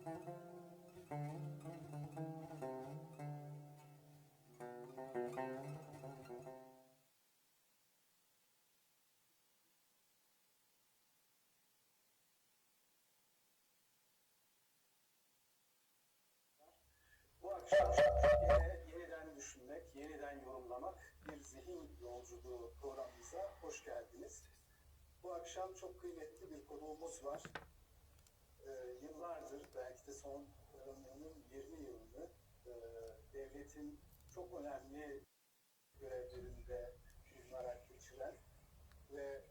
Bu akşam yeniden düşünmek, yeniden yorumlamak bir zihin yolculuğu programımıza hoş geldiniz. Bu akşam çok kıymetli bir konuğumuz var. Yıllardır, belki de son 20 yılını devletin çok önemli görevlerinde bulunarak geçiren ve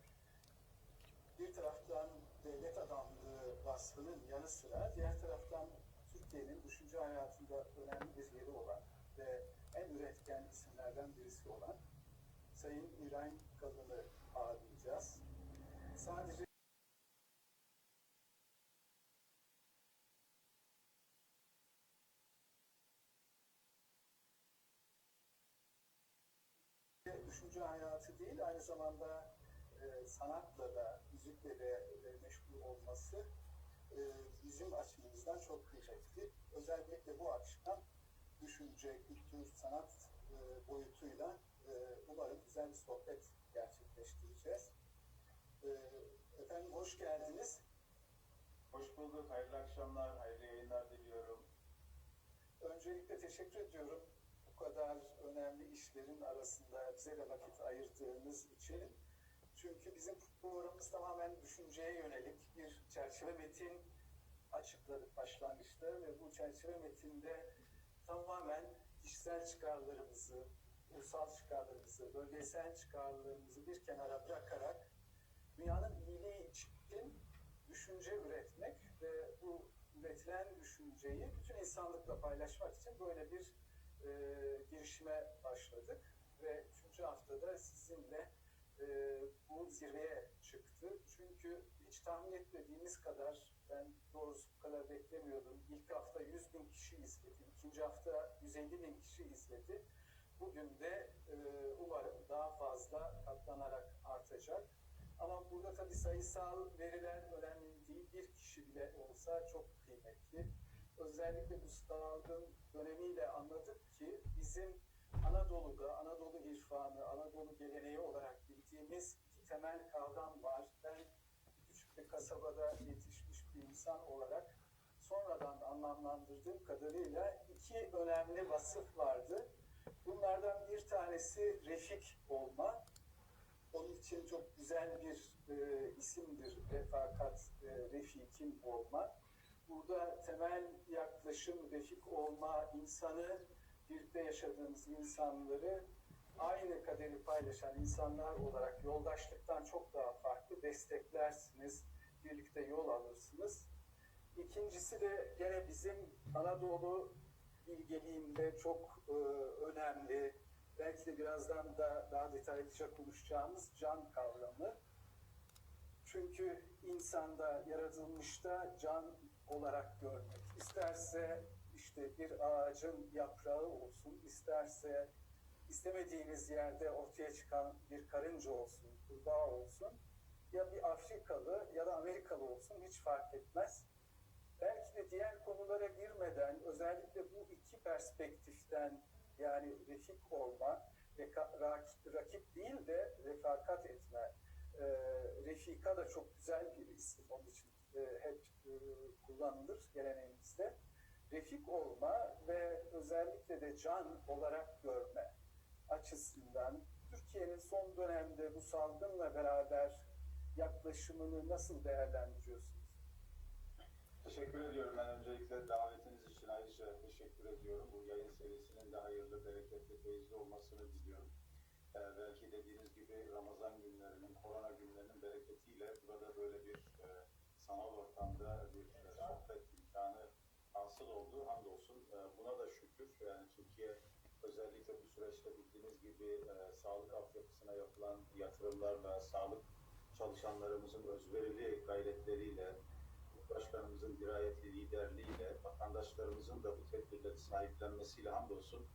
bir taraftan devlet adamlığı vasfının yanı sıra diğer taraftan Türkiye'nin düşünce hayatında önemli bir yeri olan ve en üretken isimlerden birisi olan Sayın İbrahim Kalın'ı ağırlayacağız. Sadece düşünce hayatı değil, aynı zamanda sanatla da, müzikle de meşgul olması bizim açımızdan çok kıymetli. Özellikle bu akşam düşünce, kültür, sanat boyutuyla umarım güzel bir sohbet gerçekleştireceğiz. Efendim hoş geldiniz. Hoş bulduk, hayırlı akşamlar, hayırlı yayınlar diliyorum. Öncelikle teşekkür ediyorum bu kadar önemli işlerin arasında bize de vakit ayırdığınız için. Çünkü bizim programımız tamamen düşünceye yönelik bir çerçeve metin açıkladık başlangıçta ve bu çerçeve metinde tamamen kişisel çıkarlarımızı, ulusal çıkarlarımızı, bölgesel çıkarlarımızı bir kenara bırakarak dünyanın iyiliği için düşünce üretmek ve bu üretilen düşünceyi bütün insanlıkla paylaşmak için böyle bir girişime başladık ve 3. haftada sizinle bu zirveye çıktı. Çünkü hiç tahmin etmediğimiz kadar, ben doğrusu bu kadar beklemiyordum. İlk hafta 100.000 kişi izledi, ikinci hafta 150.000 kişi izledi. Bugün de umarım daha fazla katlanarak artacak. Ama burada tabii sayısal veriler önemli değil. Bir kişi bile olsa çok kıymetli. Özellikle bu salgın dönemiyle anladık ki bizim Anadolu'da, Anadolu irfanı, Anadolu geleneği olarak bildiğimiz iki temel kavram var. Ben küçük bir kasabada yetişmiş bir insan olarak sonradan anlamlandırdığım kadarıyla iki önemli vasıf vardı. Bunlardan bir tanesi refik olma. Onun için çok güzel bir isimdir refakat, refikin olma. Burada temel yaklaşım refik olma, insanı, birlikte yaşadığımız insanları aynı kaderi paylaşan insanlar olarak yoldaşlıktan çok daha farklı, desteklersiniz, birlikte yol alırsınız. İkincisi de gene bizim Anadolu bilgeliğinde çok önemli, belki de birazdan da daha detaylıca konuşacağımız can kavramı. Çünkü insanda, yaratılmışta can olarak görmek. İsterse işte bir ağacın yaprağı olsun, isterse istemediğiniz yerde ortaya çıkan bir karınca olsun, kurbağa olsun, ya bir Afrikalı ya da Amerikalı olsun, hiç fark etmez. Belki de diğer konulara girmeden özellikle bu iki perspektiften, yani refik olma, rakip değil de refakat etme. Refika da çok güzel bir isim, onun için hep kullanılır geleneğimizde. Refik olma ve özellikle de can olarak görme açısından Türkiye'nin son dönemde bu salgınla beraber yaklaşımını nasıl değerlendiriyorsunuz? Teşekkür ediyorum. Ben öncelikle davetiniz için ayrıca teşekkür ediyorum. Bu yayın serisinin de hayırlı, bereketli, feyizli olmasını diliyorum. Belki dediğiniz gibi Ramazan günlerinin, korona günlerinin bereketiyle burada böyle bir sanal ortamda bir sohbet imkanı hasıl oldu. Hamdolsun. Buna da şükür. Yani Türkiye özellikle bu süreçte bildiğiniz gibi sağlık altyapısına yapılan yatırımlarla, sağlık çalışanlarımızın özverili gayretleriyle, Başkanımızın dirayetli liderliğiyle, vatandaşlarımızın da bu tedbirleri sahiplenmesiyle hamdolsun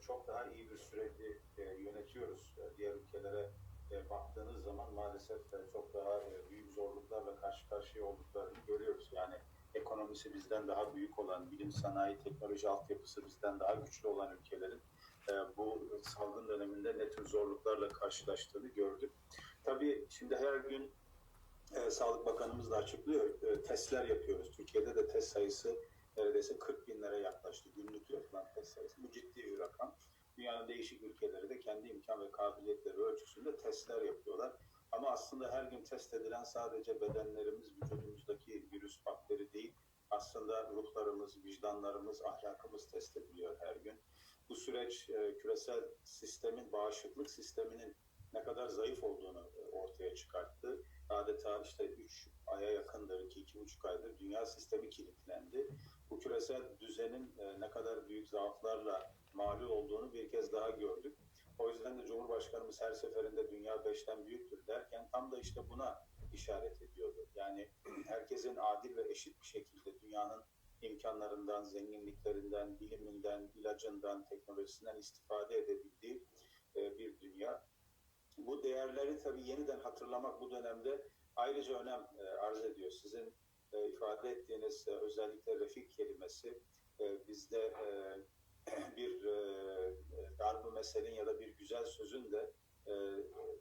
çok daha iyi bir süreci yönetiyoruz. Diğer ülkelere baktığınız zaman maalesef çok daha büyük zorluklarla karşı karşıya olduklarını görüyoruz. Yani ekonomi ekonomisi bizden daha büyük olan, bilim, sanayi, teknoloji altyapısı bizden daha güçlü olan ülkelerin bu salgın döneminde ne tür zorluklarla karşılaştığını gördük. Tabii şimdi her gün Sağlık Bakanımız da açıklıyor, testler yapıyoruz. Türkiye'de de test sayısı neredeyse 40 binlere yaklaştı. Günlük yapılan test sayısı. Bu ciddi bir rakam. Dünyanın değişik ülkeleri de kendi imkan ve kabiliyetleri ölçüsünde testler yapıyorlar. Ama aslında her gün test edilen sadece bedenlerimiz, vücudumuzdaki virüs, bakteri değil. Aslında ruhlarımız, vicdanlarımız, ahlakımız test ediliyor her gün. Bu süreç küresel sistemin, bağışıklık sisteminin ne kadar zayıf olduğunu ortaya çıkarttı. Adeta işte 3 aya yakındır, 2,5 aydır dünya sistemi kilitlendi. Bu küresel düzenin ne kadar büyük zaaflarla mağlup olduğunu bir kez daha gördük. O yüzden de Cumhurbaşkanımız her seferinde dünya 5'ten büyüktür derken tam da işte buna işaret ediyordu. Yani herkesin adil ve eşit bir şekilde dünyanın imkanlarından, zenginliklerinden, biliminden, ilacından, teknolojisinden istifade edebildiği bir dünya. Bu değerleri tabii yeniden hatırlamak bu dönemde ayrıca önem arz ediyor. Sizin ifade ettiğiniz özellikle refik kelimesi bizde bir darb-ı meselin ya da bir güzel sözün de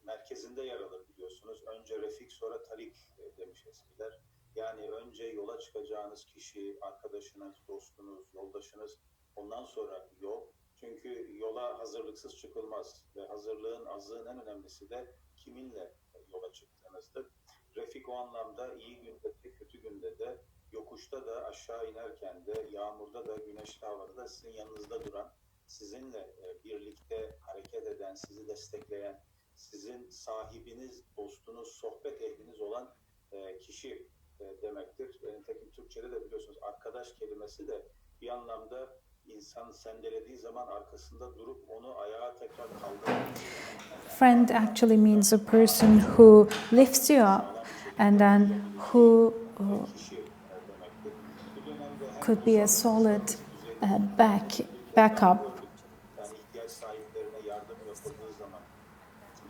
merkezinde yer alır biliyorsunuz. Önce refik sonra tarik demiş eskiler. Yani önce yola çıkacağınız kişi, arkadaşınız, dostunuz, yoldaşınız, ondan sonra yol. Çünkü yola hazırlıksız çıkılmaz ve hazırlığın, azığın en önemlisi de kiminle yola çıktığınızdır. Refik o anlamda iyi günde de, kötü günde de, yokuşta da, aşağı inerken de, yağmurda da, güneşli havada da sizin yanınızda duran, sizinle birlikte hareket eden, sizi destekleyen, sizin sahibiniz, dostunuz, sohbet ehliniz olan kişi demektir. Nitekim Türkçe'de de biliyorsunuz arkadaş kelimesi de bir anlamda insan sendelediği zaman arkasında durup onu ayağa tekrar kaldırmak. Friend actually means a person who lifts you up and then who could be a solid backup. Yani ihtiyaç sahiplerine yardım yapıldığı zaman,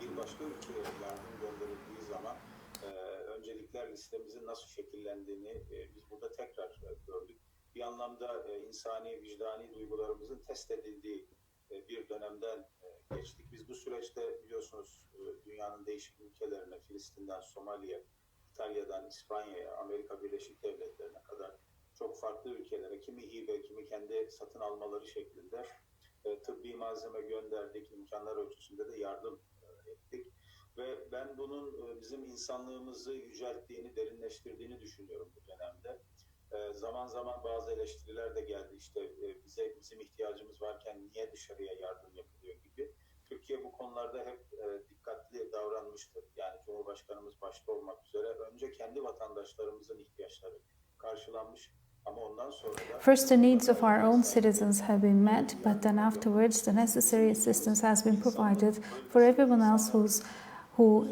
bir başka ülkeye yardım gönderildiği zaman öncelikler listemizin nasıl şekillendiğini biz burada tekrar gördük. Bir anlamda insani, vicdani duygularımızın test edildiği bir dönemden geçtik. Biz bu süreçte biliyorsunuz dünyanın değişik ülkelerine, Filistin'den Somali'ye, İtalya'dan İspanya'ya, Amerika Birleşik Devletleri'ne kadar çok farklı ülkelere, kimi hibe, kimi kendi satın almaları şeklinde tıbbi malzeme gönderdik, imkanlar ölçüsünde de yardım ettik. Ve ben bunun bizim insanlığımızı yücelttiğini, derinleştirdiğini düşünüyorum bu dönemde. Zaman zaman bazı eleştiriler de geldi. İşte bizim ihtiyacımız varken niye dışarıya yardım yapılıyor gibi. Türkiye bu konularda hep dikkatli davranmıştır. Yani Cumhurbaşkanımız başta olmak üzere önce kendi vatandaşlarımızın ihtiyaçları karşılanmış. Ama ondan sonra da First, the needs of our own citizens have been met, but then afterwards the necessary assistance has been provided for everyone else who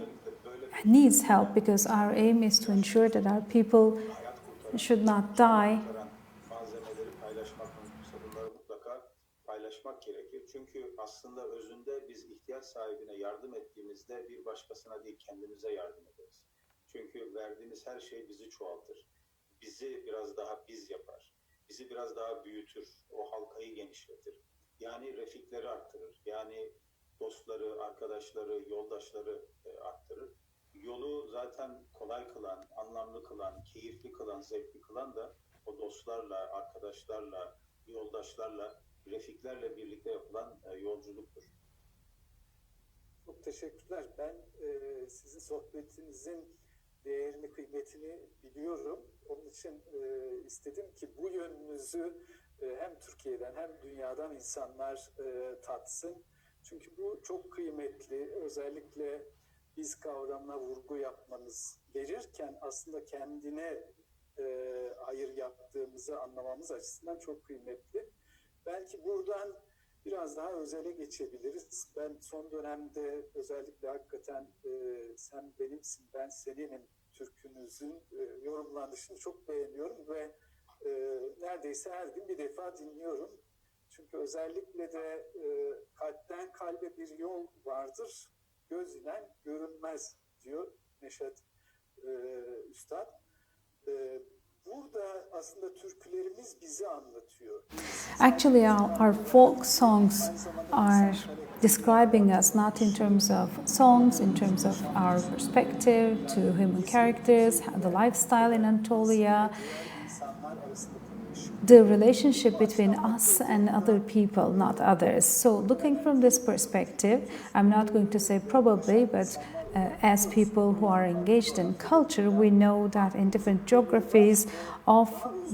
needs help, because our aim is to ensure that our people should not die. malzemeleri paylaşmak mümkünse bunları mutlaka paylaşmak gerekir. Çünkü aslında özünde biz ihtiyaç sahibine yardım ettiğimizde bir başkasına değil kendimize yardım ederiz. Çünkü verdiğimiz her şey bizi çoğaltır. Bizi biraz daha biz yapar. Bizi biraz daha büyütür. O halkayı genişletir. Yani refikleri arttırır. Yani dostları, arkadaşları, yoldaşları arttırır. Yolu zaten kolay kılan, anlamlı kılan, keyifli kılan, zevkli kılan da o dostlarla, arkadaşlarla, yoldaşlarla, refiklerle birlikte yapılan yolculuktur. Çok teşekkürler. Ben sizin sohbetinizin değerini, kıymetini biliyorum. Onun için istedim ki bu yönünüzü hem Türkiye'den hem dünyadan insanlar tatsın. Çünkü bu çok kıymetli. Özellikle biz kavramına vurgu yapmanız verirken aslında kendine hayır yaptığımızı anlamamız açısından çok kıymetli. Belki buradan biraz daha özele geçebiliriz. Ben son dönemde özellikle hakikaten sen benimsin, ben seninim türkünüzün yorumlanışını çok beğeniyorum ve neredeyse her gün bir defa dinliyorum. Çünkü özellikle de kalpten kalbe bir yol vardır, göz ile görünmez diyor Neşet Üstad. Burada aslında türkülerimiz bizi anlatıyor. Actually, our folk songs are describing us not in terms of songs, in terms of our perspective to human characters, the lifestyle in Anatolia, İnsanlar arasındaki ilişki. the relationship between us and other people, not others. So, looking from this perspective, I'm not going to say probably, but as people who are engaged in culture, we know that in different geographies of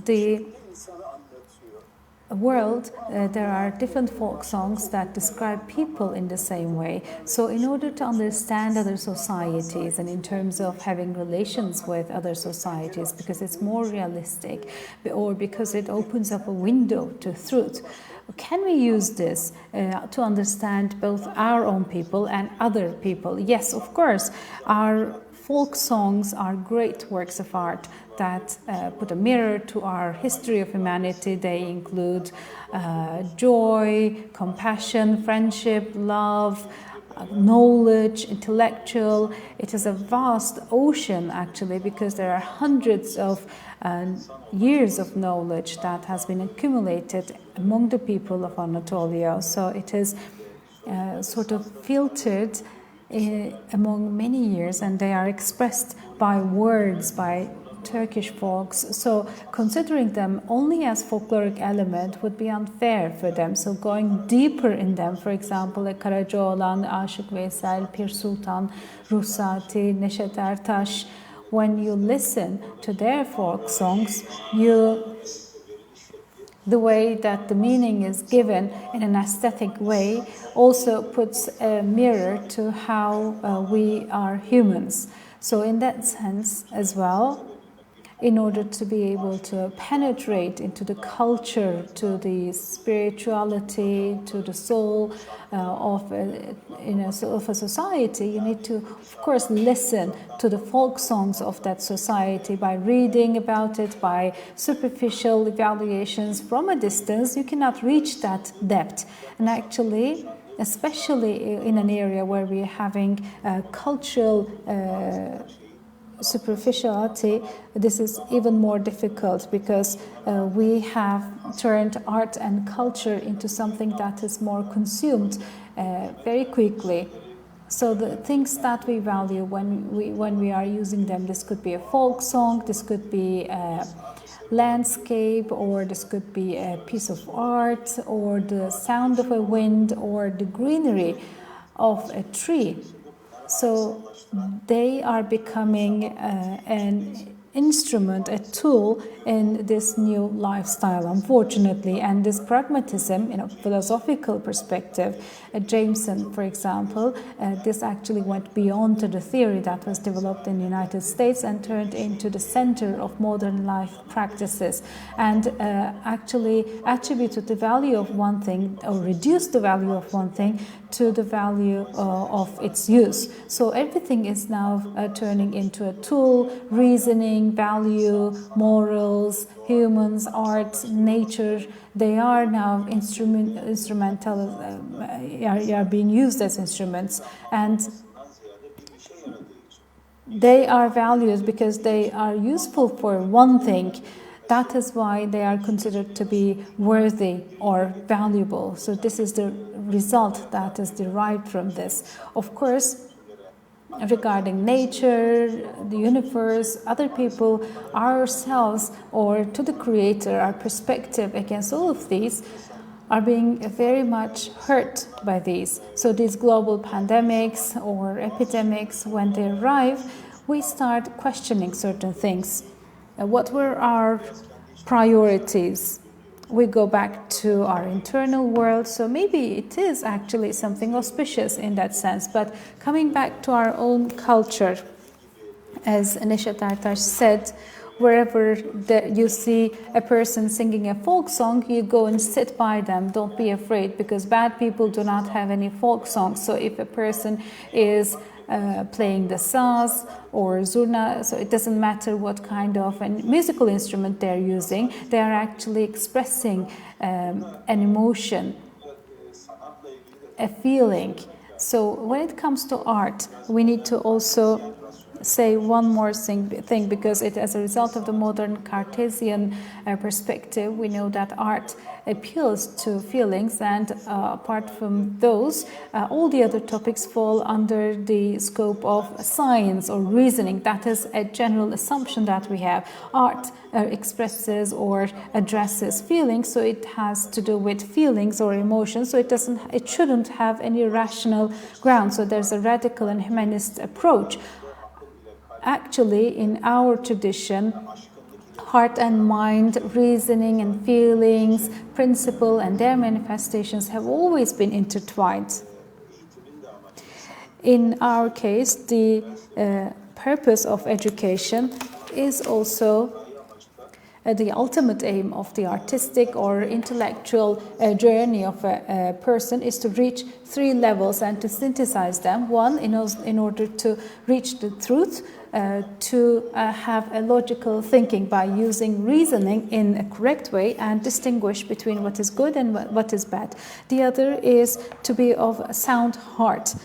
the İnsanı anlatıyor. world, there are different folk songs that describe people in the same way. So, in order to understand other societies and in terms of having relations with other societies, because it's more realistic or because it opens up a window to truth, can we use this to understand both our own people and other people? Yes, of course. Our folk songs are great works of art that put a mirror to our history of humanity. They include joy, compassion, friendship, love, knowledge, intellectual. It is a vast ocean actually, because there are hundreds of years of knowledge that has been accumulated among the people of Anatolia. So it is sort of filtered among many years, and they are expressed by words, by Turkish folks. So considering them only as folkloric element would be unfair for them. So going deeper in them, for example, Karacaoğlan, Aşık Veysel, Pir Sultan, Ruhsati, Neşet Ertaş, when you listen to their folk songs, the way that the meaning is given in an aesthetic way also puts a mirror to how we are humans. So in that sense as well, in order to be able to penetrate into the culture, to the spirituality, to the soul of a society, you need to, of course, listen to the folk songs of that society. By reading about it, by superficial evaluations from a distance, you cannot reach that depth. And actually, especially in an area where we're having cultural superficiality, this is even more difficult, because we have turned art and culture into something that is more consumed very quickly. So the things that we value when we are using them, this could be a folk song, this could be a landscape, or this could be a piece of art, or the sound of a wind, or the greenery of a tree. So they are becoming an instrument, a tool in this new lifestyle, unfortunately. And this pragmatism, in a philosophical perspective, Jameson, for example, this actually went beyond to the theory that was developed in the United States and turned into the center of modern life practices, and actually attributed the value of one thing, or reduced the value of one thing to the value of its use. So everything is now turning into a tool, reasoning, value, morals, humans, art, nature. They are now instrumental, are being used as instruments, and they are valued because they are useful for one thing. That is why they are considered to be worthy or valuable. So this is the result that is derived from this. Of course, regarding nature, the universe, other people, ourselves, or to the Creator, our perspective against all of these are being very much hurt by these. So these global pandemics or epidemics, when they arrive, we start questioning certain things. What were our priorities? We go back to our internal world, so maybe it is actually something auspicious in that sense. But coming back to our own culture, as Neşet Ertaş said, wherever you see a person singing a folk song, you go and sit by them. Don't be afraid, because bad people do not have any folk songs. So if a person is playing the saz or zurna, so it doesn't matter what kind of musical instrument they're using, they are actually expressing an emotion, a feeling. So when it comes to art, we need to also say one more thing, because as a result of the modern Cartesian perspective, we know that art appeals to feelings, and apart from those, all the other topics fall under the scope of science or reasoning. That is a general assumption that we have. Art expresses or addresses feelings, so it has to do with feelings or emotions, so it shouldn't have any rational ground. So there's a radical and humanist approach. Actually, in our tradition, heart and mind, reasoning and feelings, principle and their manifestations have always been intertwined. In our case, the purpose of education is also the ultimate aim of the artistic or intellectual journey of a person is to reach 3 levels and to synthesize them. One, in order to reach the truth, to have a logical thinking by using reasoning in a correct way and distinguish between what is good and what is bad. The other is to be of a sound heart,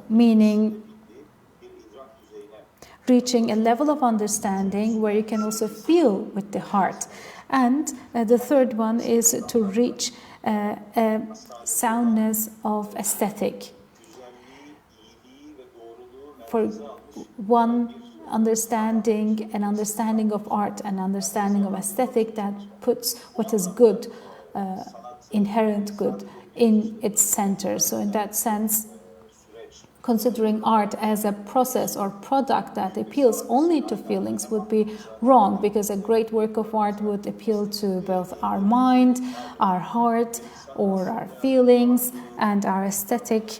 meaning reaching a level of understanding where you can also feel with the heart. And the third one is to reach a soundness of aesthetic. For one, an understanding of art, an understanding of aesthetic that puts what is good, inherent good, in its center. So in that sense, considering art as a process or product that appeals only to feelings would be wrong, because a great work of art would appeal to both our mind, our heart, or our feelings, and our aesthetic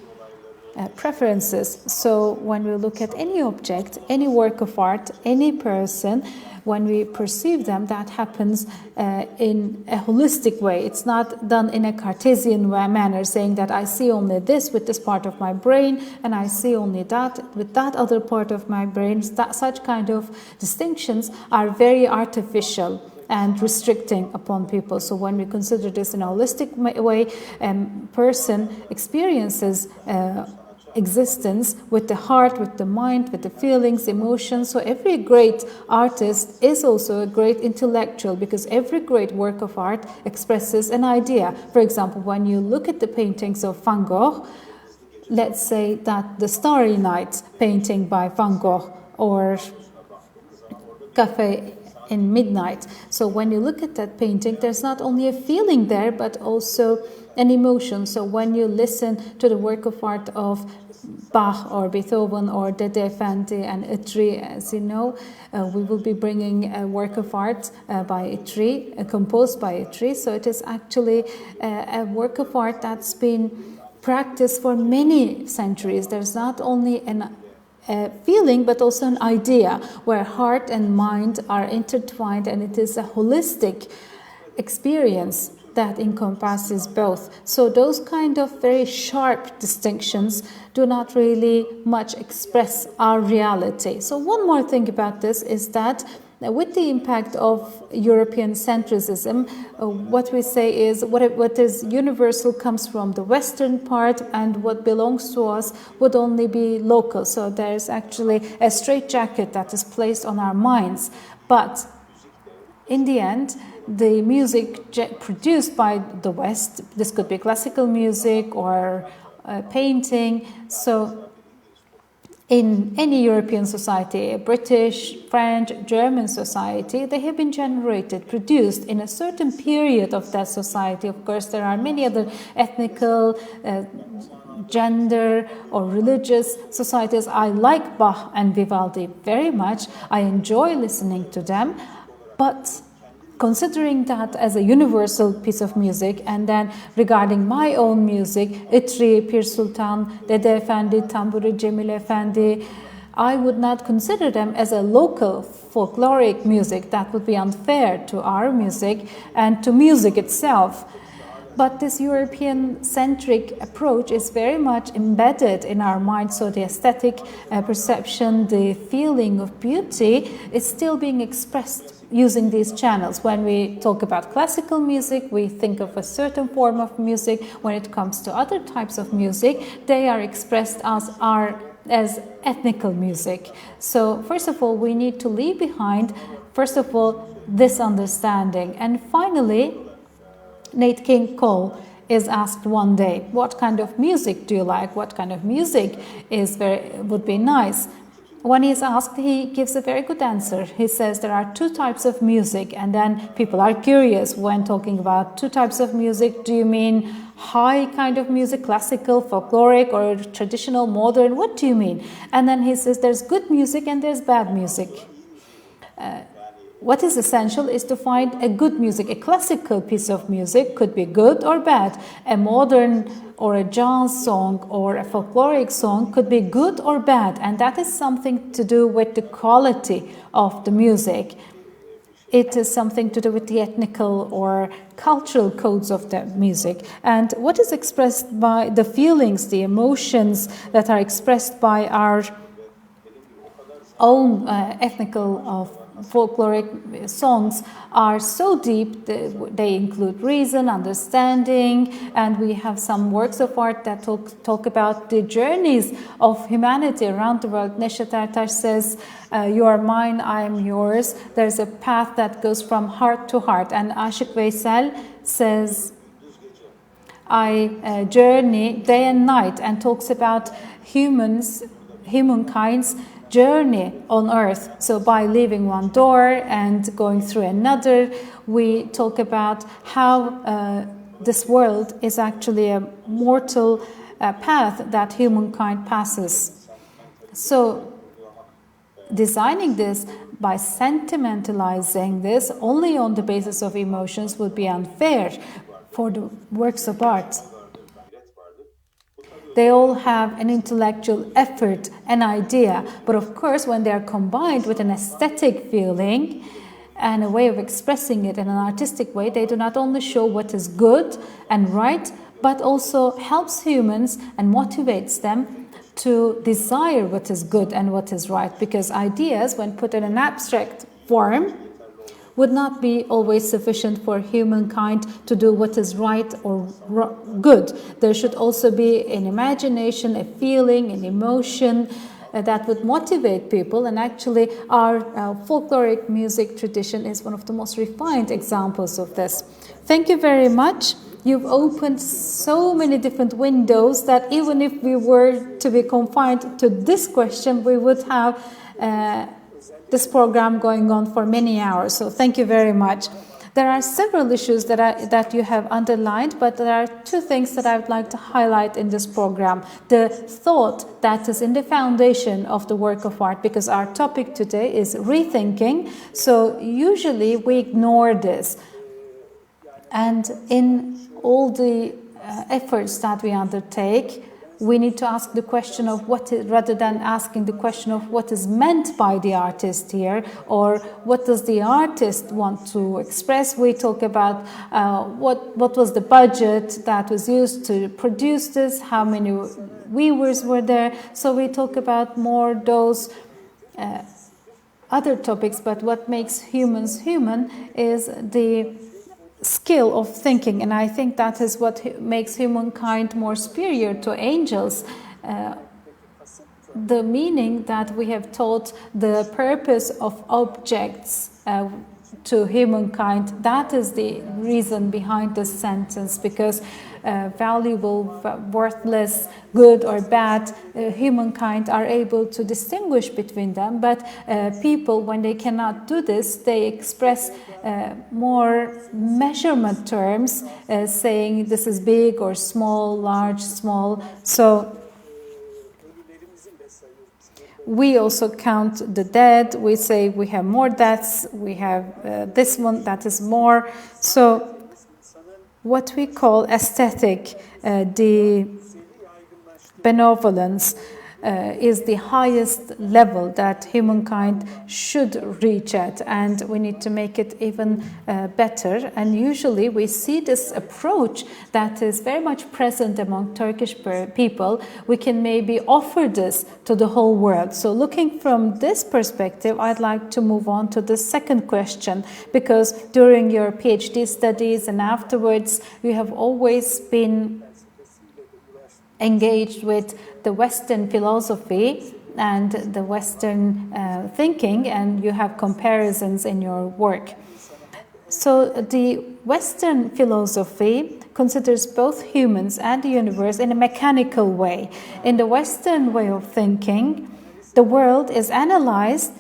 preferences. So when we look at any object, any work of art, any person, when we perceive them, that happens in a holistic way. It's not done in a Cartesian manner, saying that I see only this with this part of my brain and I see only that with that other part of my brain. Such kind of distinctions are very artificial and restricting upon people. So when we consider this in a holistic way, person experiences existence with the heart, with the mind, with the feelings, emotions. So every great artist is also a great intellectual, because every great work of art expresses an idea. For example, when you look at the paintings of Van Gogh, let's say that the Starry Night painting by Van Gogh or Cafe in Midnight. So when you look at that painting, there's not only a feeling there, but also an emotion. So when you listen to the work of art of Bach or Beethoven or Dede Effendi and Itri, as you know, we will be bringing a work of art by Itri, composed by Itri. So it is actually a work of art that's been practiced for many centuries. There's not only a feeling, but also an idea where heart and mind are intertwined, and it is a holistic experience that encompasses both. So those kind of very sharp distinctions do not really much express our reality. So one more thing about this is that with the impact of European centricism, what we say is what is universal comes from the Western part, and what belongs to us would only be local. So there's actually a straitjacket that is placed on our minds. But in the end, the music produced by the West, this could be classical music or painting. So in any European society, British, French, German society, they have been generated, produced in a certain period of that society. Of course, there are many other ethnical, gender or religious societies. I like Bach and Vivaldi very much. I enjoy listening to them. But considering that as a universal piece of music, and then regarding my own music, Itri, Pir Sultan, Dede Effendi, Tamburi Cemil Effendi, I would not consider them as a local folkloric music. That would be unfair to our music and to music itself. But this European-centric approach is very much embedded in our mind, so the aesthetic perception, the feeling of beauty is still being expressed using these channels. When we talk about classical music, we think of a certain form of music. When it comes to other types of music, they are expressed as our as ethnical music. So first of all, we need to leave behind, first of all, this understanding. And finally, Nat King Cole is asked one day, what kind of music do you like? What kind of music would be nice? When he's asked, he gives a very good answer. He says there are two types of music, and then people are curious when talking about two types of music. Do you mean high kind of music, classical, folkloric, or traditional, modern? What do you mean? And then he says there's good music and there's bad music. What is essential is to find a good music. A classical piece of music could be good or bad. A modern or a jazz song or a folkloric song could be good or bad. And that is something to do with the quality of the music. It is something to do with the ethnical or cultural codes of the music. And what is expressed by the feelings, the emotions that are expressed by our own ethnical folkloric songs are so deep. They include reason, understanding, and we have some works of art that talk about the journeys of humanity around the world. Neşet Ertaş says, you are mine, I am yours. There's a path that goes from heart to heart. And Aşık Veysel says, I journey day and night, and talks about humankind's journey on earth. So by leaving one door and going through another, we talk about how this world is actually a mortal path that humankind passes. So designing this by sentimentalizing this only on the basis of emotions would be unfair for the works of art. They all have an intellectual effort, an idea, but of course when they are combined with an aesthetic feeling and a way of expressing it in an artistic way, they do not only show what is good and right, but also helps humans and motivates them to desire what is good and what is right, because ideas, when put in an abstract form, would not be always sufficient for humankind to do what is right or good. There should also be an imagination, a feeling, an emotion that would motivate people. And actually our folkloric music tradition is one of the most refined examples of this. Thank you very much. You've opened so many different windows that even if we were to be confined to this question, we would have this program going on for many hours. So thank you very much. There are several issues that you have underlined, but there are two things that I would like to highlight in this program. The thought that is in the foundation of the work of art, because our topic today is rethinking. So usually we ignore this. And in all the efforts that we undertake, we need to ask the question of what is, rather than asking the question of what is meant by the artist here, or what does the artist want to express. We talk about what was the budget that was used to produce this, how many weavers were there. So we talk about more those other topics, but what makes humans human is the skill of thinking, and I think that is what makes humankind more superior to angels. The meaning that we have taught the purpose of objects to humankind, that is the reason behind this sentence, because valuable, worthless, good or bad, humankind are able to distinguish between them, but people, when they cannot do this, they express more measurement terms, saying this is big or small, large, small. So we also count the dead. We say we have more deaths, we have this one that is more. So what we call aesthetic, the benevolence, is the highest level that humankind should reach at, and we need to make it even better. And usually we see this approach that is very much present among Turkish people. We can maybe offer this to the whole world. So looking from this perspective, I'd like to move on to the second question, because during your PhD studies and afterwards, you have always been engaged with the Western philosophy and the Western thinking, and you have comparisons in your work. So the Western philosophy considers both humans and the universe in a mechanical way. In the Western way of thinking, the world is analyzed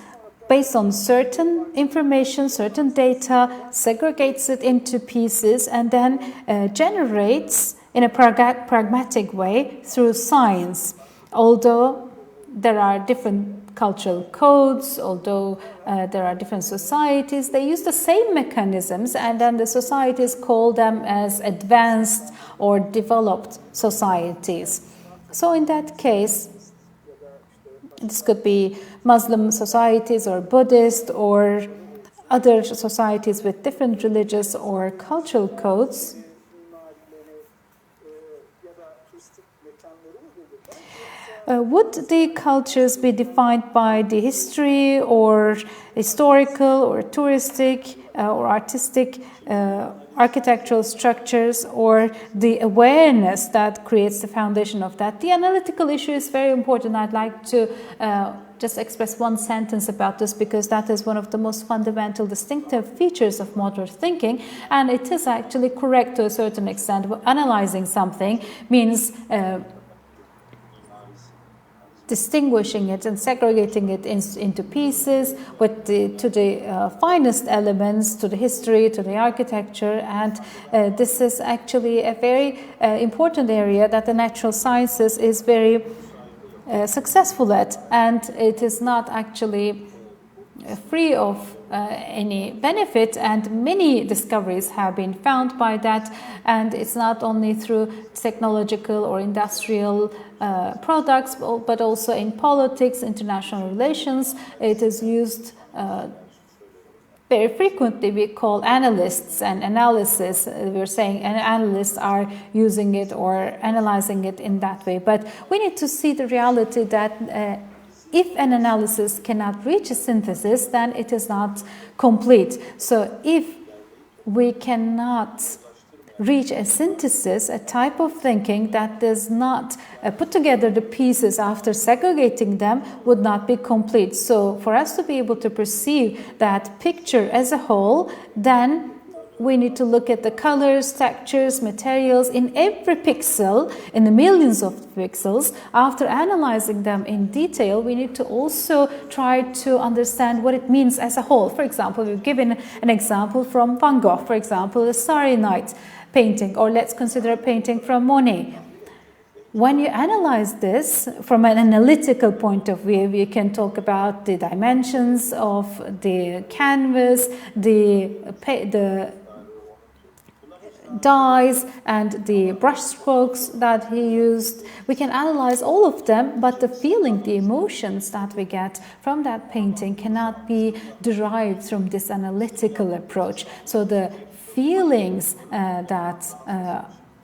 based on certain information, certain data, segregates it into pieces, and then generates in a pragmatic way through science. Although there are different cultural codes, although there are different societies, they use the same mechanisms, and then the societies call them as advanced or developed societies. So in that case, this could be Muslim societies or Buddhist or other societies with different religious or cultural codes. Would the cultures be defined by the history or historical or touristic or artistic architectural structures, or the awareness that creates the foundation of that? The analytical issue is very important. I'd like to just express one sentence about this, because that is one of the most fundamental distinctive features of modern thinking, and it is actually correct to a certain extent. Analyzing something means distinguishing it and segregating it into pieces to the finest elements, to the history, to the architecture, and this is actually a very important area that the natural sciences is very successful at, and it is not actually free of any benefit, and many discoveries have been found by that, and it's not only through technological or industrial products, but also in politics, international relations. It is used very frequently. We call analysts and analysis. We're saying analysts are using it or analyzing it in that way, but we need to see the reality that if an analysis cannot reach a synthesis, then it is not complete. So if we cannot reach a synthesis, a type of thinking that does not put together the pieces after segregating them, would not be complete. So for us to be able to perceive that picture as a whole, then we need to look at the colors, textures, materials in every pixel, in the millions of pixels. After analyzing them in detail, we need to also try to understand what it means as a whole. For example, we've given an example from Van Gogh, for example, the Starry Night painting, or let's consider a painting from Monet. When you analyze this from an analytical point of view, we can talk about the dimensions of the canvas, the dyes and the brush strokes that he used. We can analyze all of them, but the feeling, the emotions that we get from that painting cannot be derived from this analytical approach. So the feelings that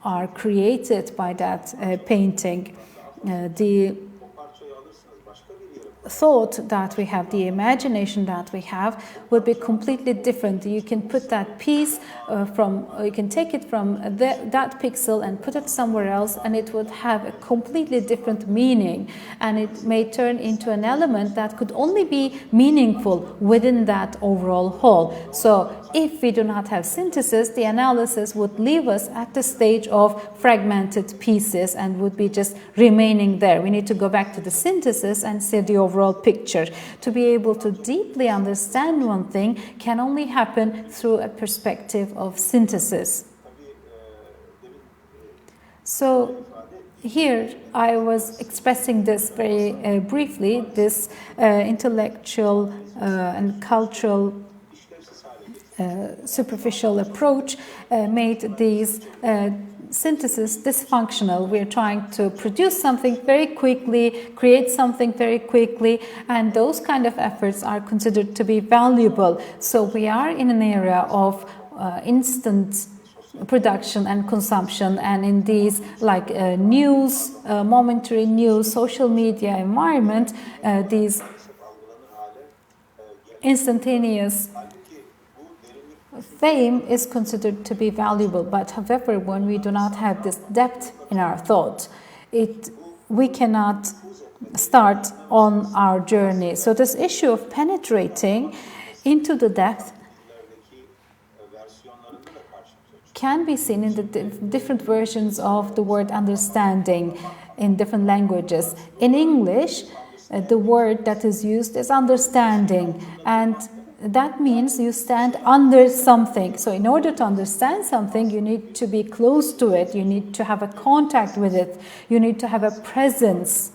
are created by that painting, the thought that we have, the imagination that we have, would be completely different. You can put that piece you can take it from that pixel and put it somewhere else, and it would have a completely different meaning, and it may turn into an element that could only be meaningful within that overall whole. So if we do not have synthesis, the analysis would leave us at the stage of fragmented pieces and would be just remaining there. We need to go back to the synthesis and see the overall picture. To be able to deeply understand one thing can only happen through a perspective of synthesis. So here I was expressing this very briefly, this intellectual and cultural superficial approach made these synthesis dysfunctional. We're trying to produce something very quickly, create something very quickly, and those kind of efforts are considered to be valuable. So we are in an era of instant production and consumption, and in these news, momentary news, social media environment, these instantaneous fame is considered to be valuable. But however, when we do not have this depth in our thought, we cannot start on our journey. So this issue of penetrating into the depth can be seen in the different versions of the word understanding in different languages. In English, the word that is used is understanding, and that means you stand under something. So in order to understand something, you need to be close to it, you need to have a contact with it, you need to have a presence,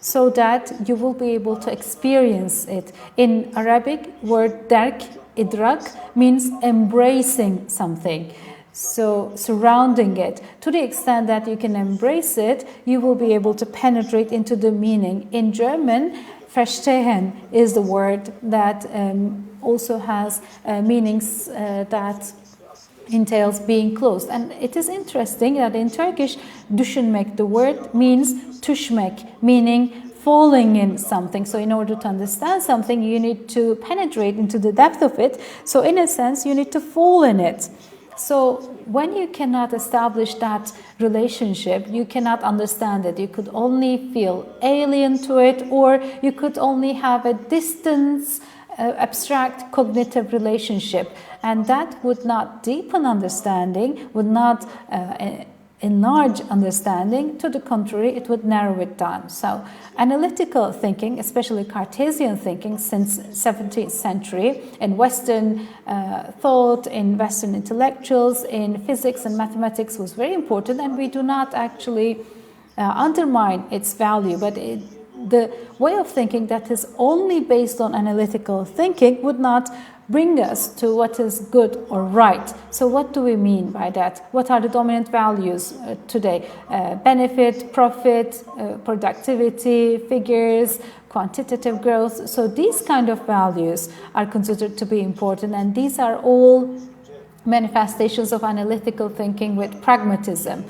so that you will be able to experience it. In Arabic, word dark, idrak, means embracing something. So surrounding it. To the extent that you can embrace it, you will be able to penetrate into the meaning. In German, verstehen is the word that also has meanings that entails being close. And it is interesting that in Turkish, düşünmek, the word means düşmek, meaning falling in something. So in order to understand something, you need to penetrate into the depth of it. So in a sense, you need to fall in it. So when you cannot establish that relationship, you cannot understand it. You could only feel alien to it, or you could only have a distance, abstract cognitive relationship. And that would not deepen understanding, would not enlarge understanding. To the contrary, it would narrow it down. So analytical thinking, especially Cartesian thinking since 17th century, in Western thought, in Western intellectuals, in physics and mathematics was very important, and we do not actually undermine its value, but the way of thinking that is only based on analytical thinking would not bring us to what is good or right. So what do we mean by that? What are the dominant values today? Benefit, profit, productivity, figures, quantitative growth. So these kind of values are considered to be important, and these are all manifestations of analytical thinking with pragmatism.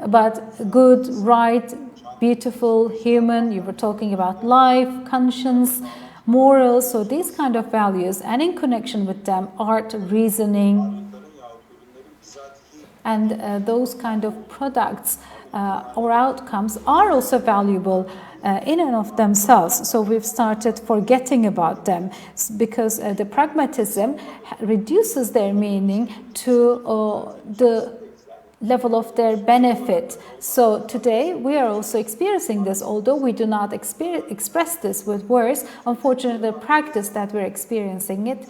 But good, right, beautiful, human, you were talking about life, conscience, morals, so these kind of values, and in connection with them, art, reasoning, and those kind of products or outcomes are also valuable in and of themselves. So we've started forgetting about them because the pragmatism reduces their meaning to the level of their benefit. So today we are also experiencing this, although we do not express this with words. Unfortunately, the practice that we're experiencing it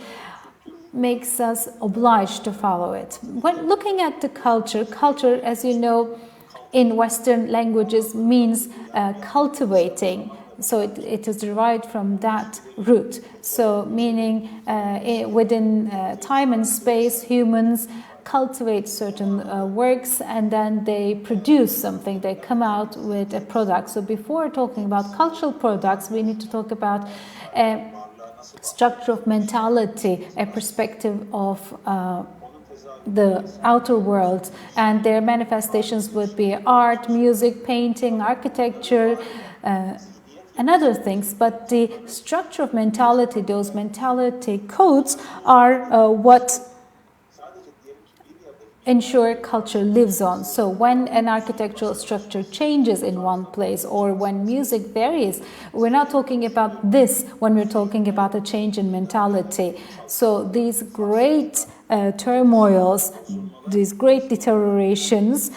makes us obliged to follow it. When looking at the culture, as you know, in Western languages means cultivating. So it is derived from that root. So meaning within time and space, humans cultivate certain works, and then they produce something, they come out with a product. So before talking about cultural products, we need to talk about a structure of mentality, a perspective of the outer world, and their manifestations would be art, music, painting, architecture, and other things. But the structure of mentality, those mentality codes are what ensure culture lives on. So when an architectural structure changes in one place, or when music varies, we're not talking about this when we're talking about a change in mentality. So these great turmoils, these great deteriorations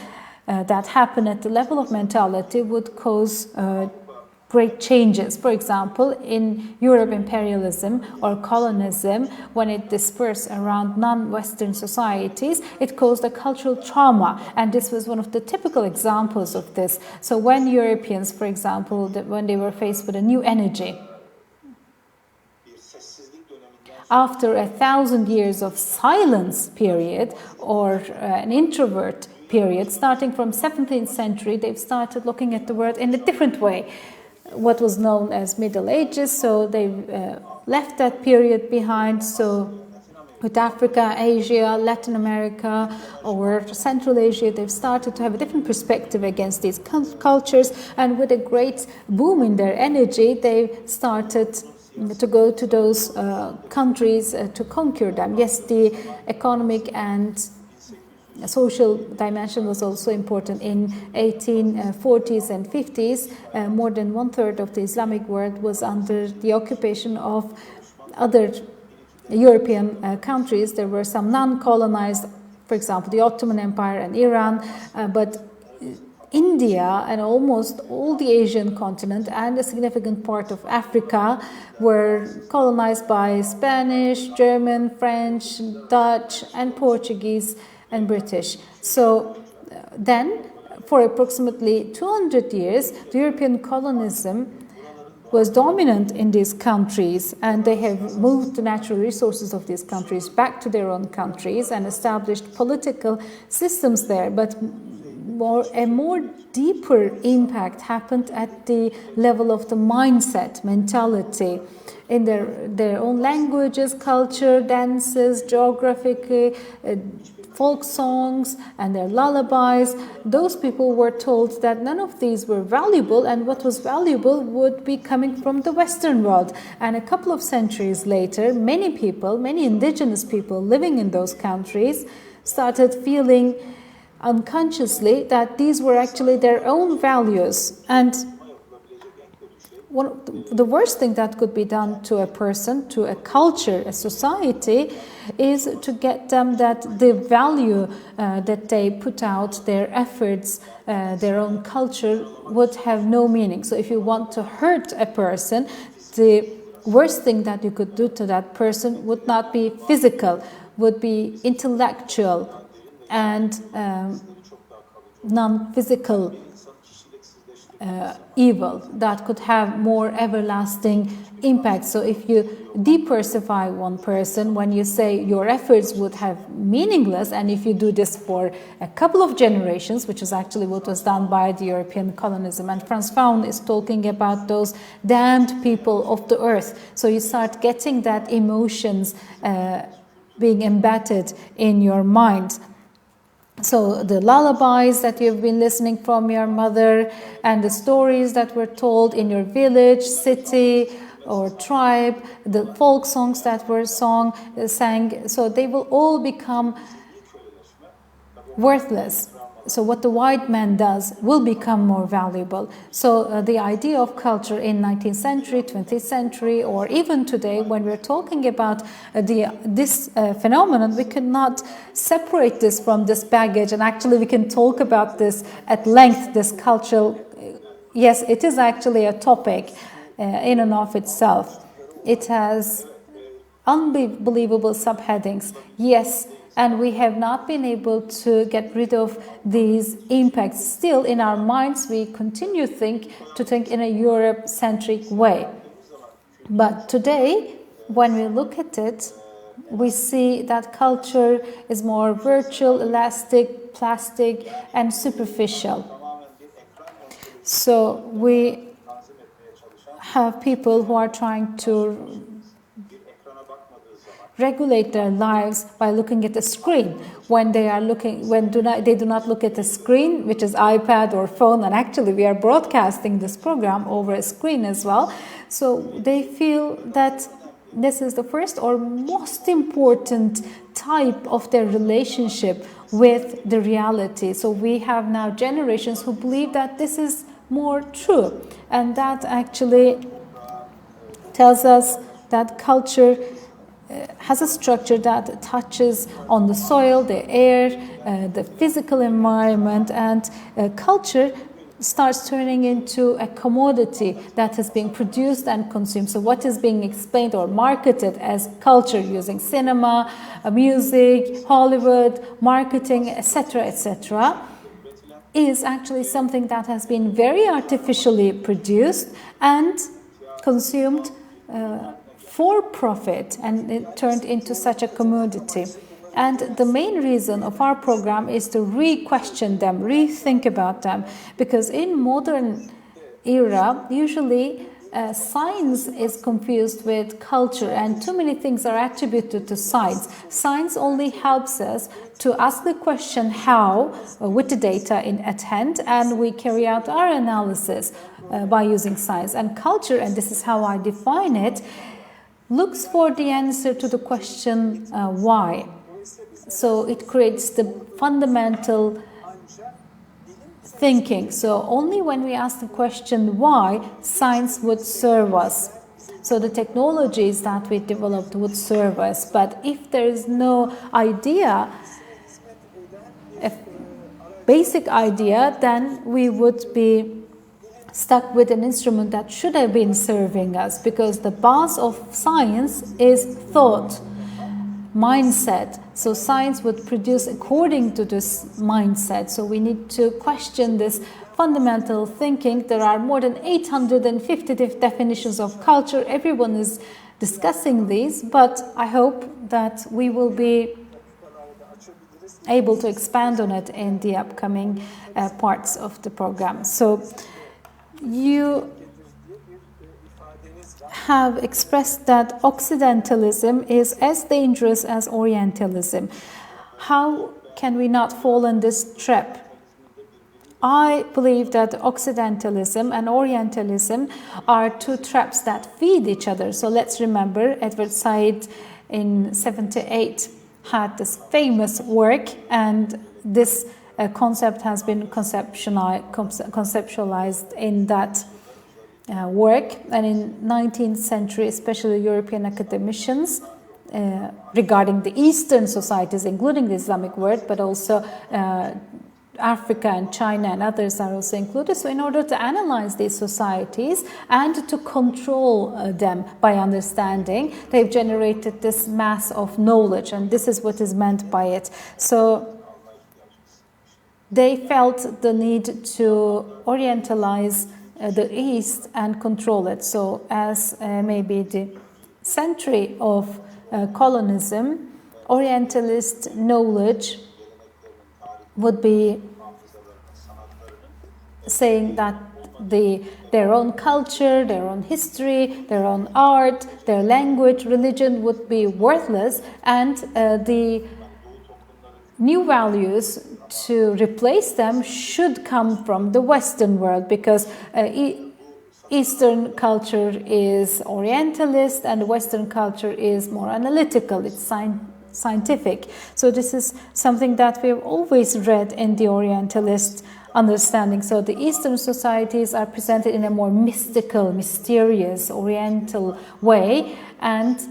that happen at the level of mentality would cause great changes. For example, in Europe, imperialism or colonism, when it dispersed around non-Western societies, it caused a cultural trauma, and this was one of the typical examples of this. So when Europeans, for example, when they were faced with a new energy, after 1,000 years of silence period, or an introvert period, starting from 17th century, they've started looking at the world in a different way, what was known as Middle Ages. So they left that period behind. So with Africa, Asia, Latin America, or Central Asia, they've started to have a different perspective against these cultures, and with a great boom in their energy, they started to go to those countries to conquer them. Yes, the economic and social dimension was also important. In 1840s and 50s, more than 1/3 of the Islamic world was under the occupation of other European countries. There were some non-colonized, for example, the Ottoman Empire and Iran, but India and almost all the Asian continent and a significant part of Africa were colonized by Spanish, German, French, Dutch, and Portuguese and British. So then, for approximately 200 years, the European colonialism was dominant in these countries, and they have moved the natural resources of these countries back to their own countries and established political systems there. But a more deeper impact happened at the level of the mindset, mentality, in their own languages, culture, dances, geographic, folk songs, and their lullabies. Those people were told that none of these were valuable, and what was valuable would be coming from the Western world. And a couple of centuries later, many people, many indigenous people living in those countries started feeling unconsciously that these were actually their own values. And the worst thing that could be done to a person, to a culture, a society, is to get them that the value that they put out, their efforts, their own culture, would have no meaning. So if you want to hurt a person, the worst thing that you could do to that person would not be physical, would be intellectual and non-physical evil that could have more everlasting impact. So if you depersify one person, when you say your efforts would have meaningless, and if you do this for a couple of generations, which is actually what was done by the European colonialism, and Franz Fanon is talking about those damned people of the earth. So you start getting that emotions being embedded in your mind. So the lullabies that you've been listening from your mother, and the stories that were told in your village, city, or tribe, the folk songs that were sang, so they will all become worthless. So what the white man does will become more valuable. So the idea of culture in 19th century, 20th century, or even today, when we're talking about this phenomenon, we cannot separate this from this baggage. And actually we can talk about this at length, this cultural. Yes, it is actually a topic in and of itself. It has unbelievable subheadings. Yes. And we have not been able to get rid of these impacts. Still, in our minds, we continue to think in a Europe-centric way. But today, when we look at it, we see that culture is more virtual, elastic, plastic, and superficial. So we have people who are trying to regulate their lives by looking at the screen. When they do not look at the screen, which is iPad or phone, and actually we are broadcasting this program over a screen as well. So they feel that this is the first or most important type of their relationship with the reality. So we have now generations who believe that this is more true, and that actually tells us that culture has a structure that touches on the soil, the air, the physical environment, and culture starts turning into a commodity that is being produced and consumed. So what is being explained or marketed as culture using cinema, music, Hollywood, marketing, etc., etc., is actually something that has been very artificially produced and consumed for profit, and it turned into such a commodity. And the main reason of our program is to re-question them, rethink about them, because in modern era, usually science is confused with culture, and too many things are attributed to science. Science only helps us to ask the question how with the data at hand, and we carry out our analysis by using science. And culture, and this is how I define it, looks for the answer to the question why. So it creates the fundamental thinking. So only when we ask the question why, science would serve us. So the technologies that we developed would serve us. But if there is no idea, a basic idea, then we would be stuck with an instrument that should have been serving us, because the base of science is thought, mindset. So science would produce according to this mindset. So we need to question this fundamental thinking. There are more than 850 definitions of culture. Everyone is discussing these, but I hope that we will be able to expand on it in the upcoming parts of the program. So you have expressed that Occidentalism is as dangerous as Orientalism. How can we not fall in this trap? I believe that Occidentalism and Orientalism are two traps that feed each other. So let's remember Edward Said in 78 had this famous work, and this concept has been conceptualized in that work. And in 19th century, especially European academicians, regarding the Eastern societies, including the Islamic world, but also Africa and China and others are also included. So in order to analyze these societies and to control them by understanding, they've generated this mass of knowledge, and this is what is meant by it. So they felt the need to orientalize the East and control it. So as maybe the century of colonism, Orientalist knowledge would be saying that their own culture, their own history, their own art, their language, religion would be worthless, and the new values to replace them should come from the Western world, because Eastern culture is Orientalist and Western culture is more analytical, it's scientific. So this is something that we've always read in the Orientalist understanding. So the Eastern societies are presented in a more mystical, mysterious, Oriental way, and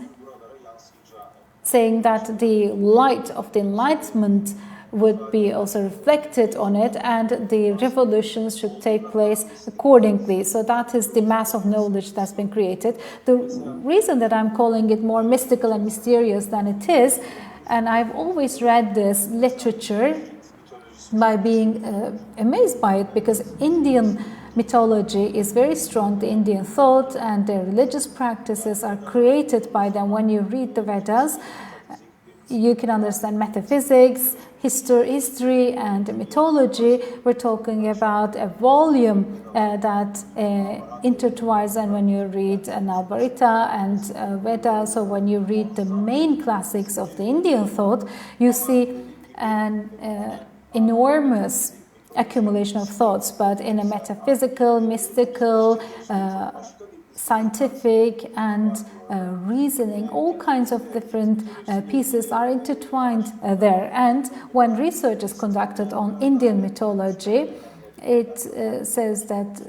saying that the light of the Enlightenment would be also reflected on it, and the revolutions should take place accordingly. So that is the mass of knowledge that's been created. The reason that I'm calling it more mystical and mysterious than it is, and I've always read this literature by being amazed by it, because Indian mythology is very strong. The Indian thought and their religious practices are created by them. When you read the Vedas, you can understand metaphysics, history and mythology. We're talking about a volume that intertwines, and when you read Nalbarita and Veda, so when you read the main classics of the Indian thought, you see an enormous accumulation of thoughts, but in a metaphysical, mystical, scientific and reasoning, all kinds of different pieces are intertwined there. And when research is conducted on Indian mythology, it says that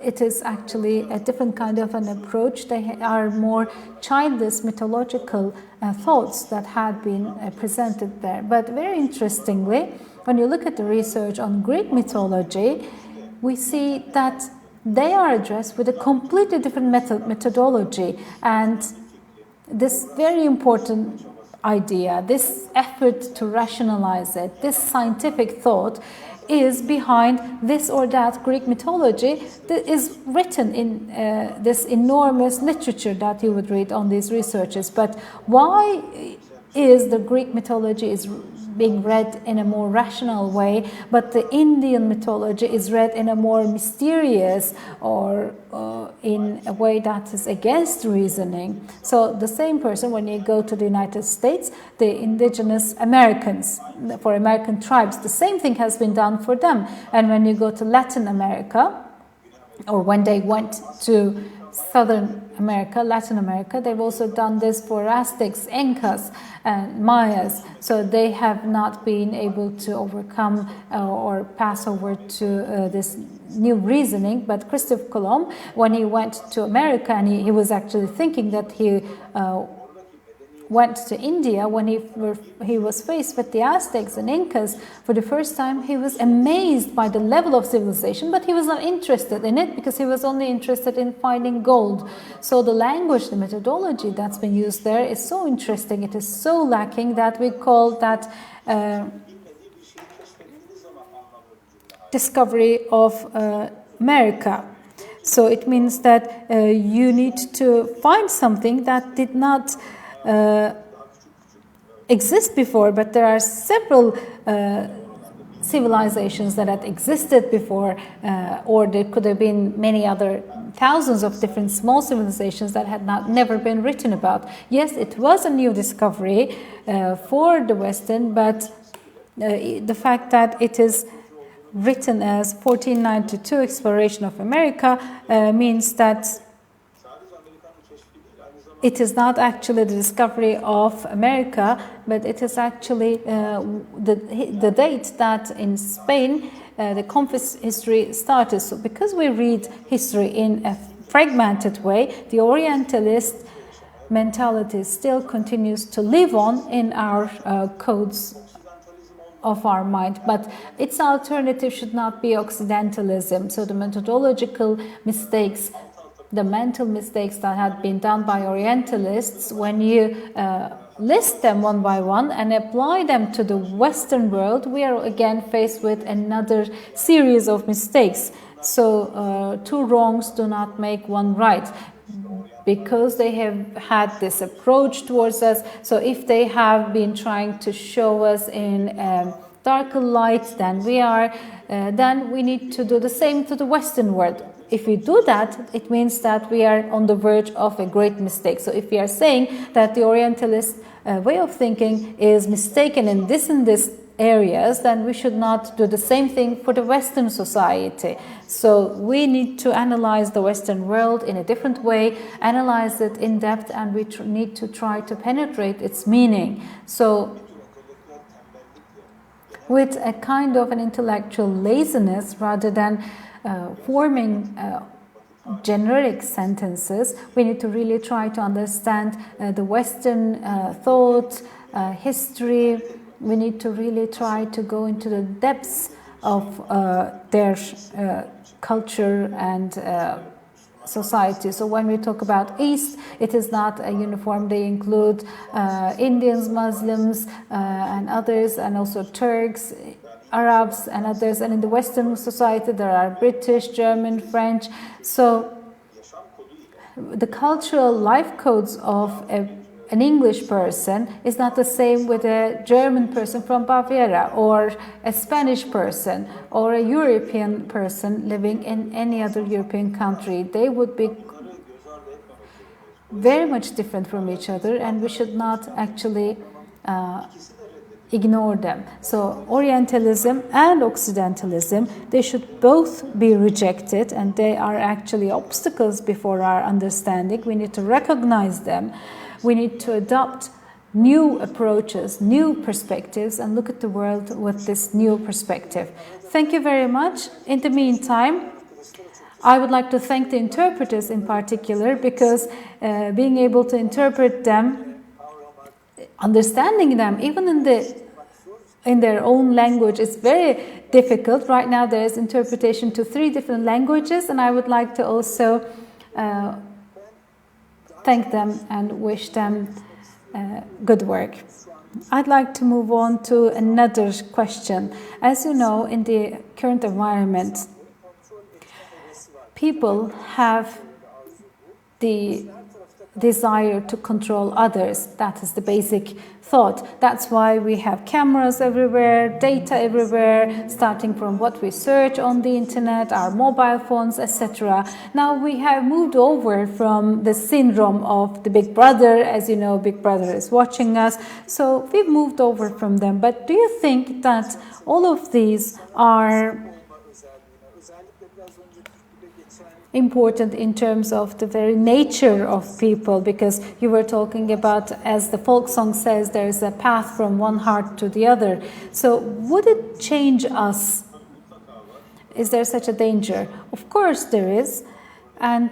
it is actually a different kind of an approach. They are more childish mythological thoughts that had been presented there. But very interestingly, when you look at the research on Greek mythology, we see that they are addressed with a completely different methodology, and this very important idea, this effort to rationalize it, this scientific thought is behind this or that Greek mythology that is written in this enormous literature that you would read on these researches. But why is the Greek mythology is being read in a more rational way, but the Indian mythology is read in a more mysterious or in a way that is against reasoning? So the same person, when you go to the United States, the indigenous Americans, for American tribes, the same thing has been done for them. And when you go to Latin America, or when they went to Southern America, Latin America. They've also done this for Aztecs, Incas, and Mayas. So they have not been able to overcome or pass over to this new reasoning. But Christopher Columbus, when he went to America, and he was actually thinking that he went to India, when he was faced with the Aztecs and Incas for the first time, he was amazed by the level of civilization, but he was not interested in it because he was only interested in finding gold. So the language, the methodology that's been used there is so interesting, it is so lacking that we call that discovery of America. So it means that you need to find something that did not exist before, but there are several civilizations that had existed before, or there could have been many other thousands of different small civilizations that had never been written about. Yes, it was a new discovery for the Western, but the fact that it is written as 1492 exploration of America means that it is not actually the discovery of America, but it is actually the date that in Spain the conquest history started. So because we read history in a fragmented way, the Orientalist mentality still continues to live on in our codes of our mind, but its alternative should not be Occidentalism. So the methodological mistakes, the mental mistakes that had been done by Orientalists, when you list them one by one and apply them to the Western world, we are again faced with another series of mistakes. So two wrongs do not make one right, because they have had this approach towards us. So if they have been trying to show us in darker light than we are, then we need to do the same to the Western world. If we do that, it means that we are on the verge of a great mistake. So if we are saying that the Orientalist way of thinking is mistaken in this and this areas, then we should not do the same thing for the Western society. So we need to analyze the Western world in a different way, analyze it in depth, and we need to try to penetrate its meaning. So with a kind of an intellectual laziness, rather than forming generic sentences, we need to really try to understand the Western thought, history. We need to really try to go into the depths of their culture and society. So when we talk about East, it is not a uniform. They include Indians, Muslims, and others, and also Turks, Arabs, and others. And in the Western society, there are British, German, French. So the cultural life codes of an English person is not the same with a German person from Bavaria, or a Spanish person, or a European person living in any other European country. They would be very much different from each other, and we should not actually ignore them. So Orientalism and Occidentalism, they should both be rejected, and they are actually obstacles before our understanding. We need to recognize them. We need to adopt new approaches, new perspectives, and look at the world with this new perspective. Thank you very much. In the meantime, I would like to thank the interpreters in particular, because being able to interpret them, understanding them, even in their own language, is very difficult. Right now there is interpretation to 3 different languages, and I would like to also thank them and wish them good work. I'd like to move on to another question. As you know, in the current environment, people have the desire to control others. That is the basic thought. That's why we have cameras everywhere, data everywhere, starting from what we search on the internet, our mobile phones, etc. Now we have moved over from the syndrome of the Big Brother. As you know, Big Brother is watching us. So we've moved over from them. But do you think that all of these are important in terms of the very nature of people, because you were talking about, as the folk song says, there's a path from one heart to the other. So would it change us? Is there such a danger? Of course there is. And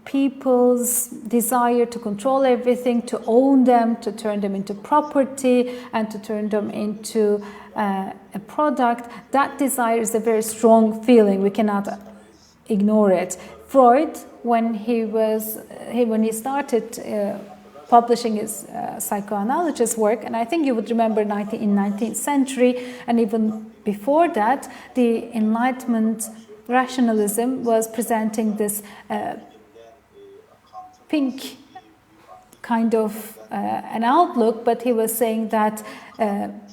people's desire to control everything, to own them, to turn them into property, and to turn them into a product, that desire is a very strong feeling. We cannot ignore it. Freud, when he started publishing his psychoanalysis work, and I think you would remember in 19th century, and even before that, the Enlightenment rationalism was presenting this pink kind of an outlook, but he was saying that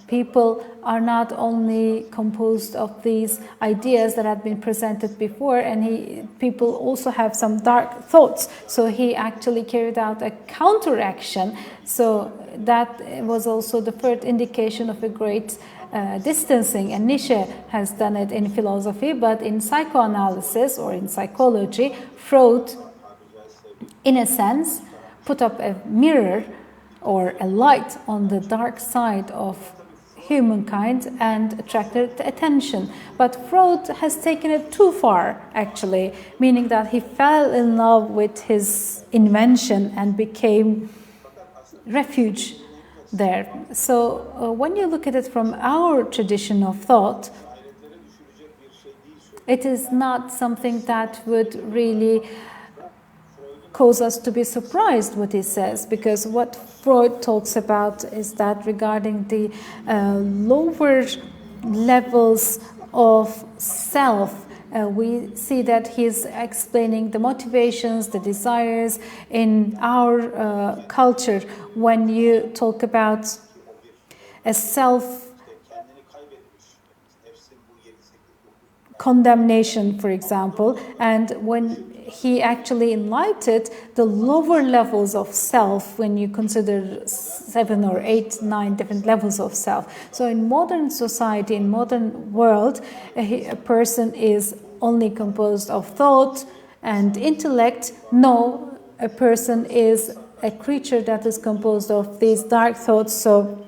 people are not only composed of these ideas that had been presented before, and people also have some dark thoughts. So he actually carried out a counteraction. So that was also the first indication of a great distancing, and Nietzsche has done it in philosophy, but in psychoanalysis or in psychology, Freud, in a sense, put up a mirror or a light on the dark side of humankind and attracted attention. But Freud has taken it too far, actually, meaning that he fell in love with his invention and became refuge there. So when you look at it from our tradition of thought, it is not something that would really cause us to be surprised what he says, because what Freud talks about is that regarding the lower levels of self, we see that he's explaining the motivations, the desires in our culture. When you talk about a self condemnation, for example, and when he actually enlightened the lower levels of self, when you consider 7 or 8, 9 different levels of self. So in modern society, in modern world, a person is only composed of thought and intellect. No, a person is a creature that is composed of these dark thoughts. So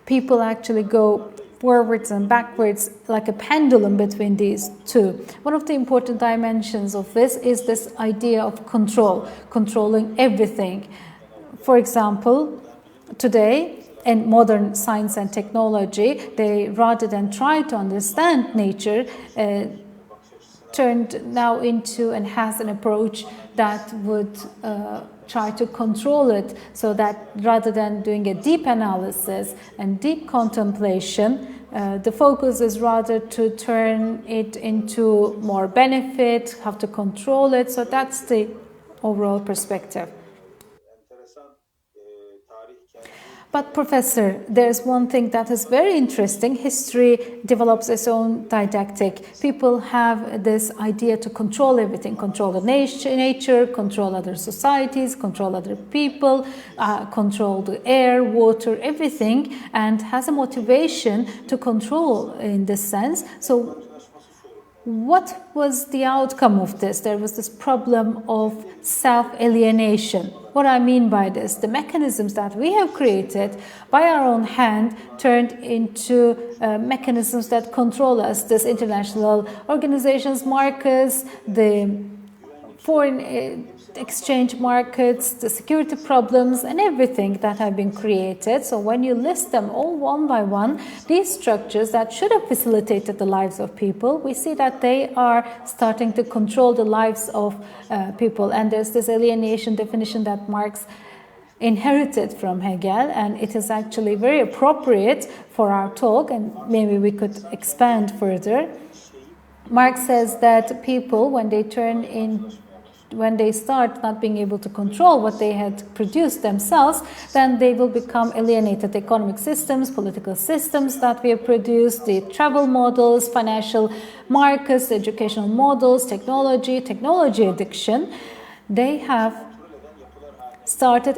people actually go forwards and backwards like a pendulum between these two. One of the important dimensions of this is this idea of control, controlling everything. For example, today in modern science and technology, they, rather than try to understand nature, turned now into and has an approach that would try to control it, so that rather than doing a deep analysis and deep contemplation, the focus is rather to turn it into more benefit, have to control it. So that's the overall perspective. But Professor, there's one thing that is very interesting. History develops its own didactic. People have this idea to control everything, control the nature, control other societies, control other people, control the air, water, everything, and has a motivation to control in this sense. So what was the outcome of this? There was this problem of self-alienation. What I mean by this, the mechanisms that we have created by our own hand turned into mechanisms that control us. This international organizations, markets, the foreign exchange markets, the security problems, and everything that have been created. So when you list them all one by one, these structures that should have facilitated the lives of people, we see that they are starting to control the lives of people. And there's this alienation definition that Marx inherited from Hegel, and it is actually very appropriate for our talk, and maybe we could expand further. Marx says that people, when they start not being able to control what they had produced themselves, then they will become alienated. The economic systems, political systems that we have produced, the travel models, financial markets, educational models, technology addiction, they have started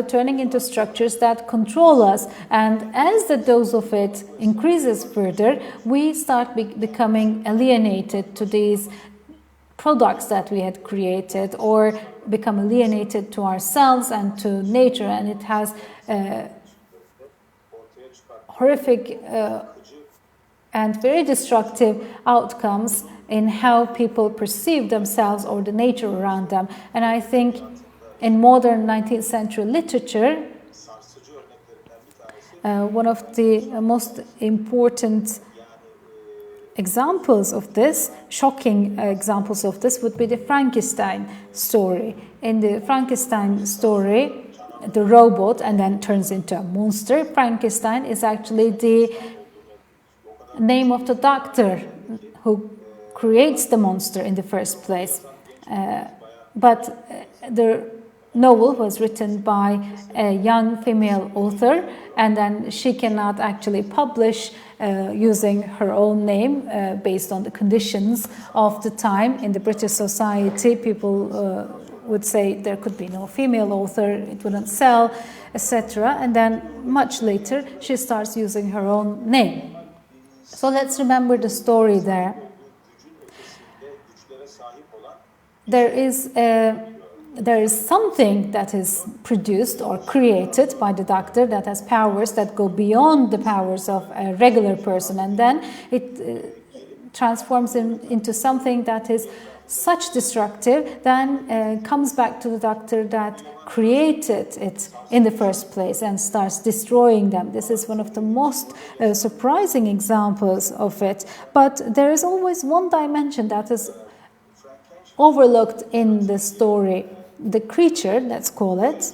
turning into structures that control us. And as the dose of it increases further, we start becoming alienated to these products that we had created, or become alienated to ourselves and to nature, and it has horrific and very destructive outcomes in how people perceive themselves or the nature around them. And I think in modern 19th century literature, one of the most important examples of this, shocking examples of this, would be the Frankenstein story. In the Frankenstein story, the robot and then turns into a monster. Frankenstein is actually the name of the doctor who creates the monster in the first place. But the novel was written by a young female author, and then she cannot actually publish using her own name based on the conditions of the time. In the British society, people would say there could be no female author, it wouldn't sell, etc. And then much later, she starts using her own name. So let's remember the story there. There is something that is produced or created by the doctor that has powers that go beyond the powers of a regular person, and then it transforms into something that is such destructive, then comes back to the doctor that created it in the first place and starts destroying them. This is one of the most surprising examples of it. But there is always one dimension that is overlooked in the story. The creature, let's call it,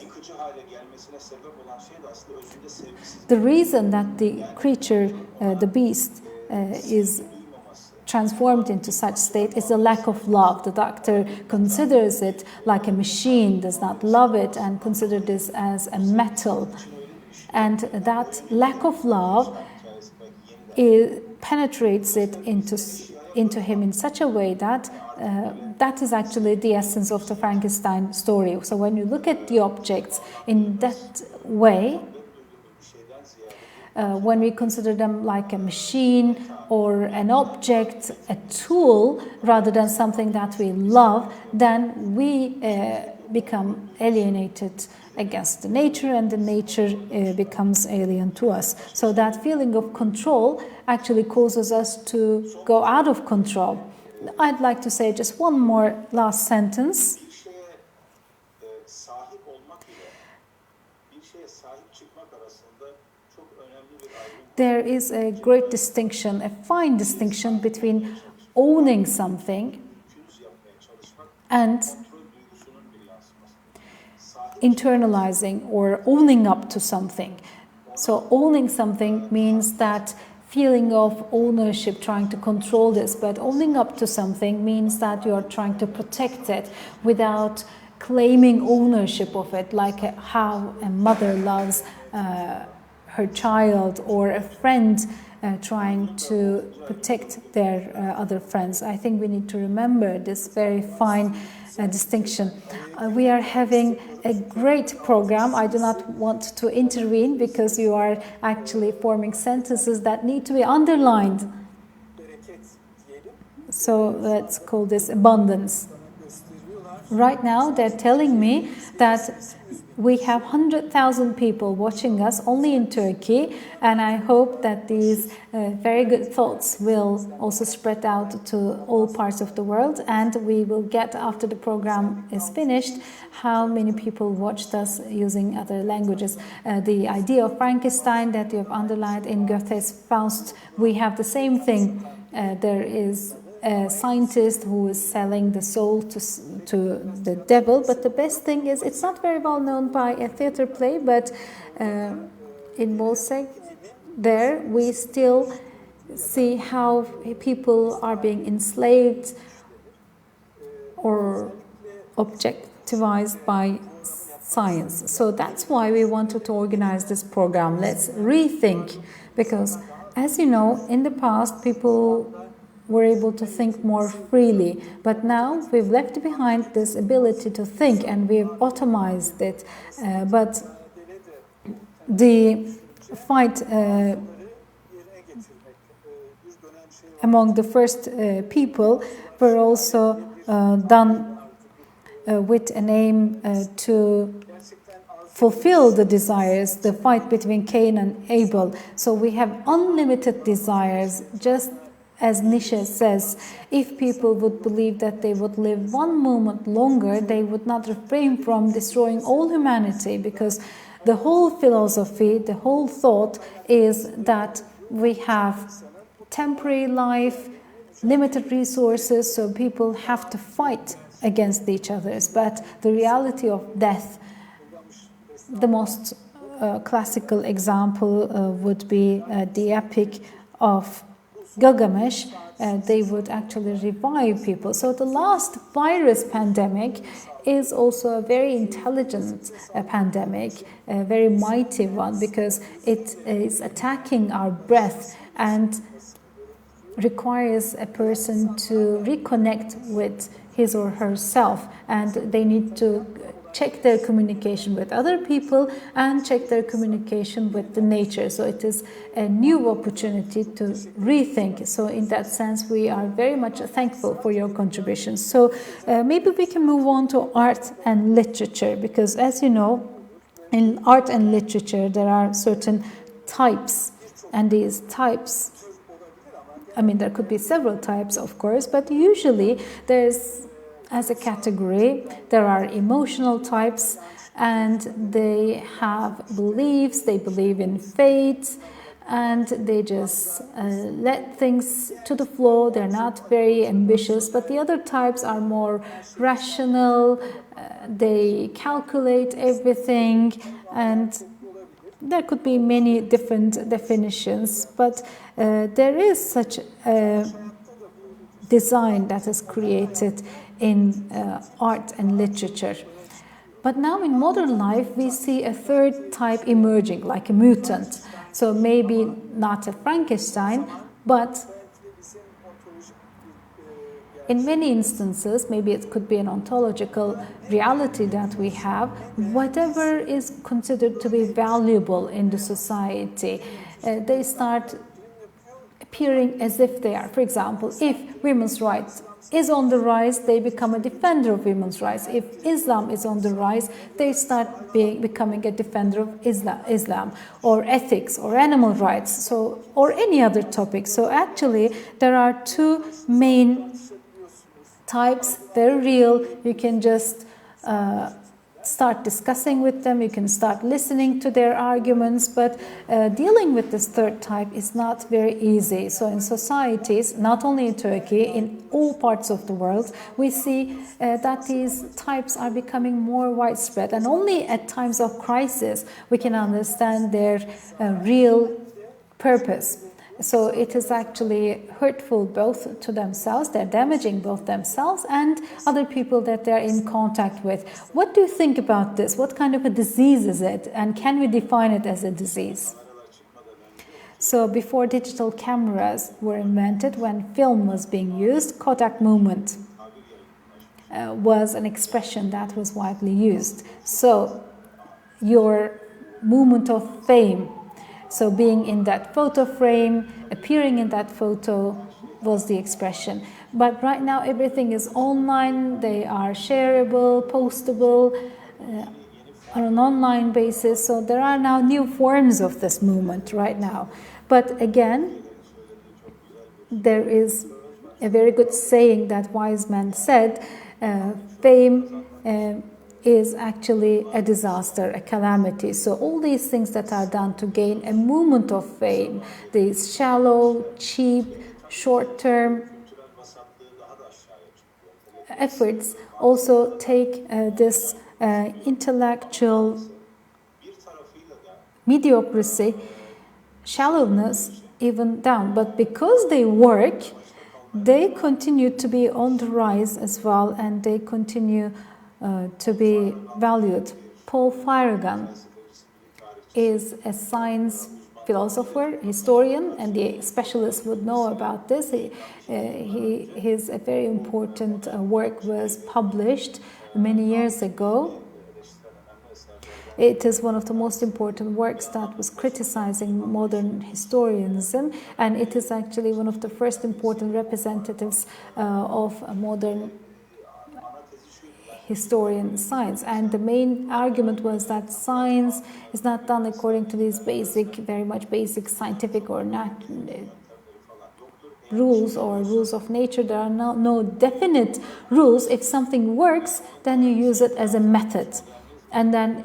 the reason that the creature, the beast, is transformed into such state is a lack of love. The doctor considers it like a machine, does not love it, and considers this as a metal. And that lack of love penetrates it into him in such a way that that is actually the essence of the Frankenstein story. So when you look at the objects in that way, when we consider them like a machine or an object, a tool, rather than something that we love, then we become alienated against the nature, and the nature becomes alien to us. So that feeling of control actually causes us to go out of control. I'd like to say just one more last sentence. There is a great distinction, a fine distinction between owning something and internalizing or owning up to something. So owning something means that feeling of ownership, trying to control this, but owning up to something means that you are trying to protect it without claiming ownership of it, like how a mother loves her child, or a friend trying to protect their other friends. I think we need to remember this very fine distinction. We are having a great program. I do not want to intervene because you are actually forming sentences that need to be underlined. So let's call this abundance. Right now they're telling me that we have 100,000 people watching us only in Turkey, and I hope that these very good thoughts will also spread out to all parts of the world, and we will get, after the program is finished, how many people watched us using other languages. The idea of Frankenstein that you have underlined in Goethe's Faust, we have the same thing. There is a scientist who is selling the soul to the devil, but the best thing is it's not very well known by a theater play, but in Bolseg there we still see how people are being enslaved or objectivized by science. So that's why we wanted to organize this program. Let's rethink, because as you know, in the past people were able to think more freely, but now we've left behind this ability to think and we've automized it. But the fight among the first people were also done with an aim to fulfill the desires, the fight between Cain and Abel. So we have unlimited desires, just as Nietzsche says, if people would believe that they would live one moment longer, they would not refrain from destroying all humanity, because the whole philosophy, the whole thought is that we have temporary life, limited resources, so people have to fight against each other. But the reality of death, the most classical example would be the epic of Gilgamesh. They would actually revive people. So the last virus pandemic is also a very intelligent pandemic, a very mighty one, because it is attacking our breath and requires a person to reconnect with his or herself, and they need to check their communication with other people and check their communication with the nature. So it is a new opportunity to rethink. So in that sense, we are very much thankful for your contributions. So maybe we can move on to art and literature, because as you know, in art and literature, there are certain types, and these types, I mean, there could be several types, of course, but usually there's, as a category, there are emotional types, and they have beliefs, they believe in fate, and they just let things to the flow. They're not very ambitious. But the other types are more rational, they calculate everything, and there could be many different definitions, but there is such a design that is created in art and literature. But now in modern life, we see a third type emerging, like a mutant. So maybe not a Frankenstein, but in many instances, maybe it could be an ontological reality that we have, whatever is considered to be valuable in the society, they start appearing as if they are. For example, if women's rights is on the rise, they become a defender of women's rights. If Islam is on the rise, they start becoming a defender of Islam, or ethics, or animal rights, so, or any other topic. So actually, there are two main types. They're real. You can just start discussing with them, you can start listening to their arguments, but dealing with this third type is not very easy. So in societies, not only in Turkey, in all parts of the world, we see that these types are becoming more widespread, and only at times of crisis we can understand their real purpose. So it is actually hurtful both to themselves, they're damaging both themselves and other people that they're in contact with. What do you think about this? What kind of a disease is it? And can we define it as a disease? So before digital cameras were invented, when film was being used, Kodak movement was an expression that was widely used. So your movement of fame, so being in that photo frame, appearing in that photo was the expression. But right now everything is online, they are shareable, postable on an online basis. So there are now new forms of this movement right now. But again, there is a very good saying that wise man said, fame is actually a disaster, a calamity. So all these things that are done to gain a moment of fame, these shallow, cheap, short-term efforts also take this intellectual mediocrity, shallowness even down. But because they work, they continue to be on the rise as well, and they continue to be valued. Paul Feyerabend is a science philosopher, historian, and the specialists would know about this. His a very important work was published many years ago. It is one of the most important works that was criticizing modern historianism, and it is actually one of the first important representatives of a modern historian science, and the main argument was that science is not done according to these basic, very much basic scientific or rules or rules of nature. There are no definite rules. If something works, then you use it as a method, and then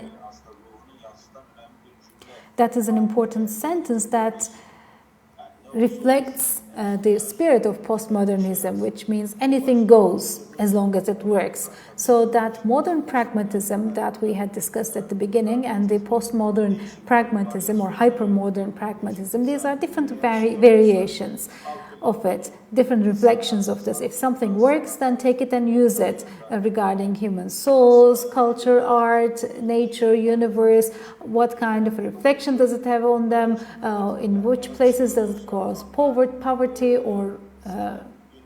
that is an important sentence that reflects the spirit of postmodernism, which means anything goes as long as it works. So that modern pragmatism that we had discussed at the beginning and the postmodern pragmatism or hypermodern pragmatism, these are different variations of it, different reflections of this. If something works, then take it and use it regarding human souls, culture, art, nature, universe. What kind of reflection does it have on them? In which places does it cause poverty or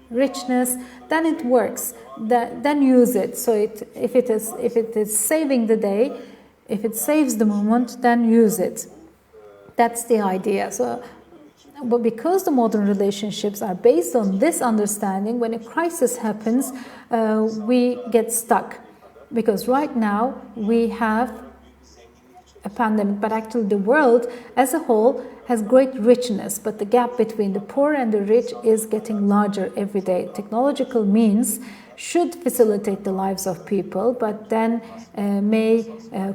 richness? Then it works. Then use it. So if it is saving the day, if it saves the moment, then use it. That's the idea. But because the modern relationships are based on this understanding, when a crisis happens, we get stuck. Because right now we have a pandemic, but actually the world as a whole has great richness, but the gap between the poor and the rich is getting larger every day. Technological means should facilitate the lives of people, but then may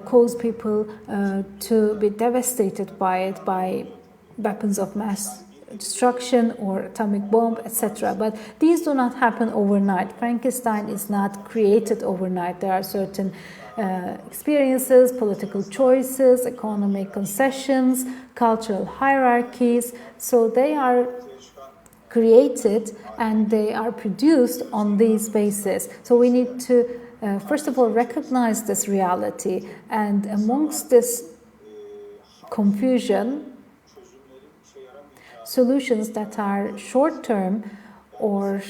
cause people to be devastated by it, by weapons of mass destruction or atomic bomb, etc. But these do not happen overnight. Frankenstein is not created overnight. There are certain experiences, political choices, economic concessions, cultural hierarchies. So they are created and they are produced on these bases. So we need to, first of all, recognize this reality. And amongst this confusion, solutions that are short-term or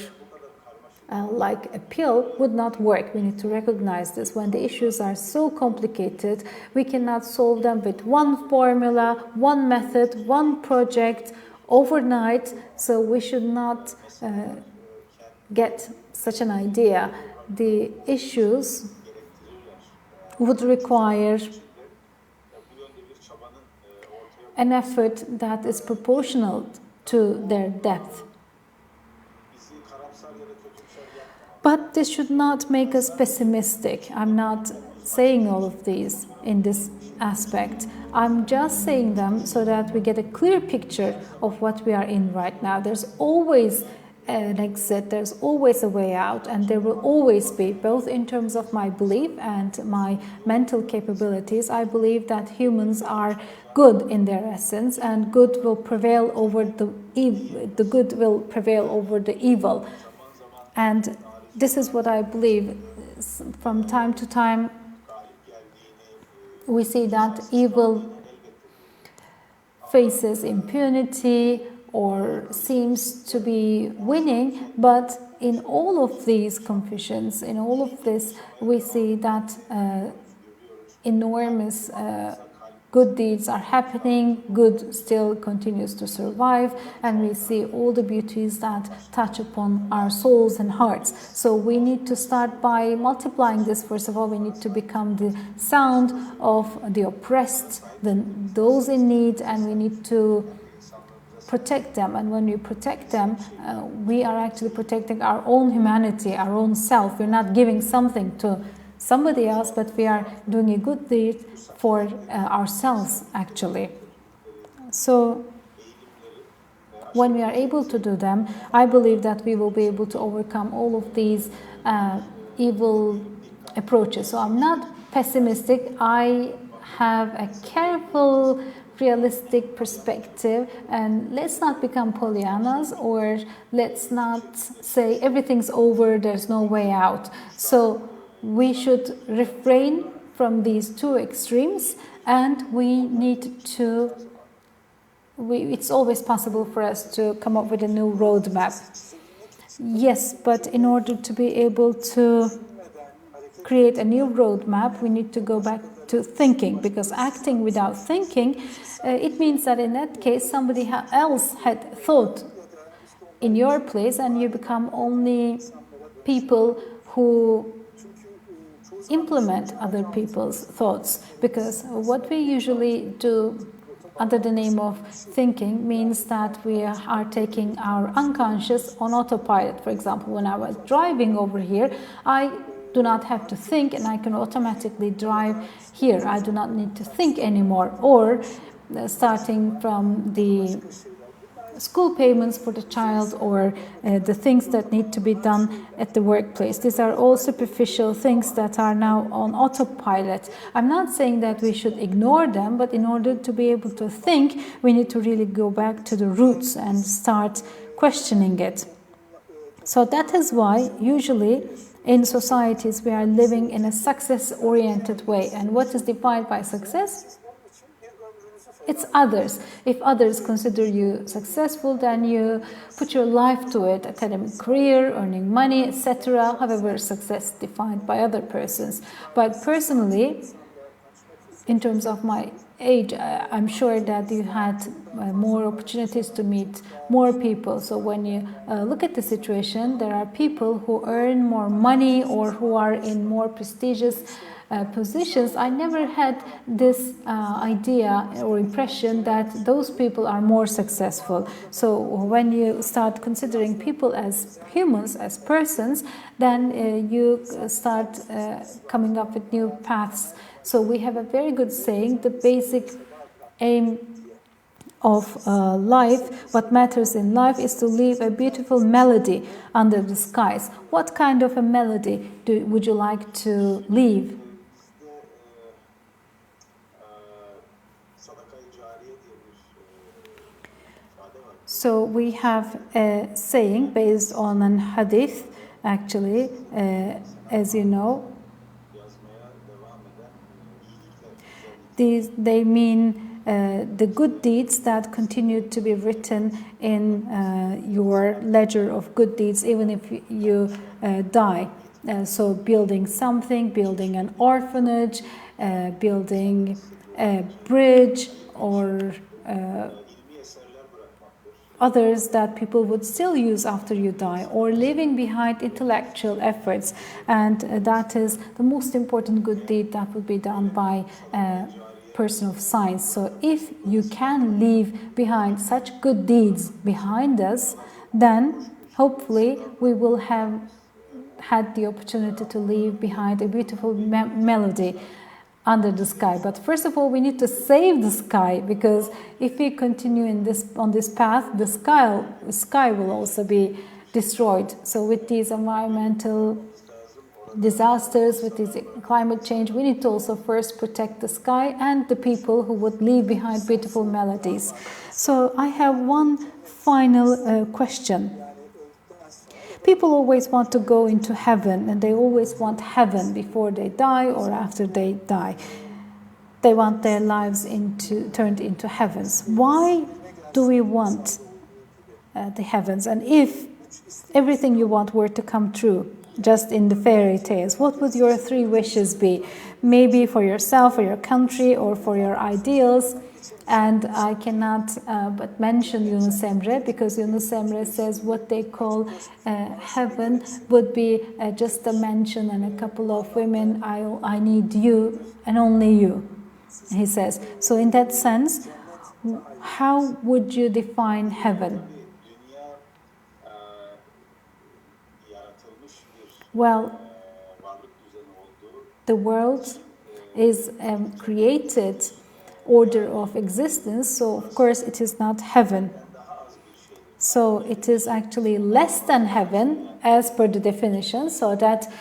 like a pill would not work. We need to recognize this. When the issues are so complicated, we cannot solve them with one formula, one method, one project overnight. So we should not get such an idea. The issues would require an effort that is proportional to their depth. But this should not make us pessimistic. I'm not saying all of these in this aspect. I'm just saying them so that we get a clear picture of what we are in right now. There's always an exit, there's always a way out, and there will always be, both in terms of my belief and my mental capabilities. I believe that humans are good in their essence, and good will prevail over the good will prevail over the evil. And this is what I believe. From time to time, we see that evil faces impunity or seems to be winning, but in all of these confusions, in all of this, we see that enormous good deeds are happening, good still continues to survive, and we see all the beauties that touch upon our souls and hearts. So we need to start by multiplying this. First of all, we need to become the sound of the oppressed, those in need, and we need to protect them. And when we protect them, we are actually protecting our own humanity, our own self. We're not giving something to somebody else, but we are doing a good deed for ourselves, actually. So when we are able to do them, I believe that we will be able to overcome all of these evil approaches. So I'm not pessimistic. I have a careful, realistic perspective, and let's not become Pollyannas, or let's not say everything's over, there's no way out. So we should refrain from these two extremes, and we need to, it's always possible for us to come up with a new roadmap. Yes, but in order to be able to create a new roadmap, we need to go back to thinking, because acting without thinking, it means that in that case somebody else had thought in your place, and you become only people who implement other people's thoughts, because what we usually do under the name of thinking means that we are taking our unconscious on autopilot. For example, when I was driving over here, I do not have to think and I can automatically drive here. I do not need to think anymore. Or starting from the school payments for the child, or the things that need to be done at the workplace. These are all superficial things that are now on autopilot. I'm not saying that we should ignore them, but in order to be able to think, we need to really go back to the roots and start questioning it. So that is why usually in societies we are living in a success-oriented way. And what is defined by success? It's others. If others consider you successful, then you put your life to it, academic career, earning money, etc. However, success defined by other persons. But personally, in terms of my age, I'm sure that you had more opportunities to meet more people. So when you look at the situation, there are people who earn more money or who are in more prestigious positions. I never had this idea or impression that those people are more successful. So when you start considering people as humans, as persons, then you start coming up with new paths. So we have a very good saying: the basic aim of life, what matters in life, is to leave a beautiful melody under the skies. What kind of a melody would you like to leave? So we have a saying based on an hadith, actually, as you know. They mean the good deeds that continue to be written in your ledger of good deeds, even if you die. So building something, building an orphanage, building a bridge, or others that people would still use after you die, or leaving behind intellectual efforts. And that is the most important good deed that would be done by a person of science. So if you can leave behind such good deeds behind us, then hopefully we will have had the opportunity to leave behind a beautiful melody under the sky. But first of all, we need to save the sky, because if we continue on this path, the sky will also be destroyed. So with these environmental disasters, with this climate change, we need to also first protect the sky and the people who would leave behind beautiful melodies. So I have one final question. People always want to go into heaven, and they always want heaven before they die or after they die. They want their lives turned into heavens. Why do we want the heavens? And if everything you want were to come true, just in the fairy tales, what would your 3 wishes be? Maybe for yourself, for your country, or for your ideals. And I cannot but mention Yunus Emre, because Yunus Emre says what they call heaven would be just a mention and a couple of women. I need you and only you, he says. So in that sense, how would you define heaven? Well, the world is created order of existence, so of course it is not heaven. So it is actually less than heaven as per the definition, so that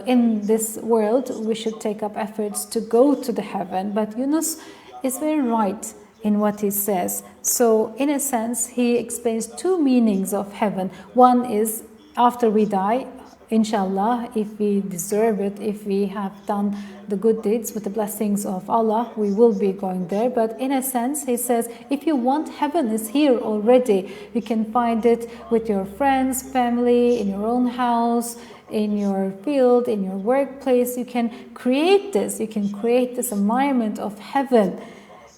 in this world we should take up efforts to go to the heaven. But Yunus is very right in what he says. So in a sense he explains 2 meanings of heaven. One is after we die, inshallah, if we deserve it, if we have done the good deeds with the blessings of Allah, we will be going there. But in a sense, he says, if you want, heaven is here already. You can find it with your friends, family, in your own house, in your field, in your workplace. You can create this. You can create this environment of heaven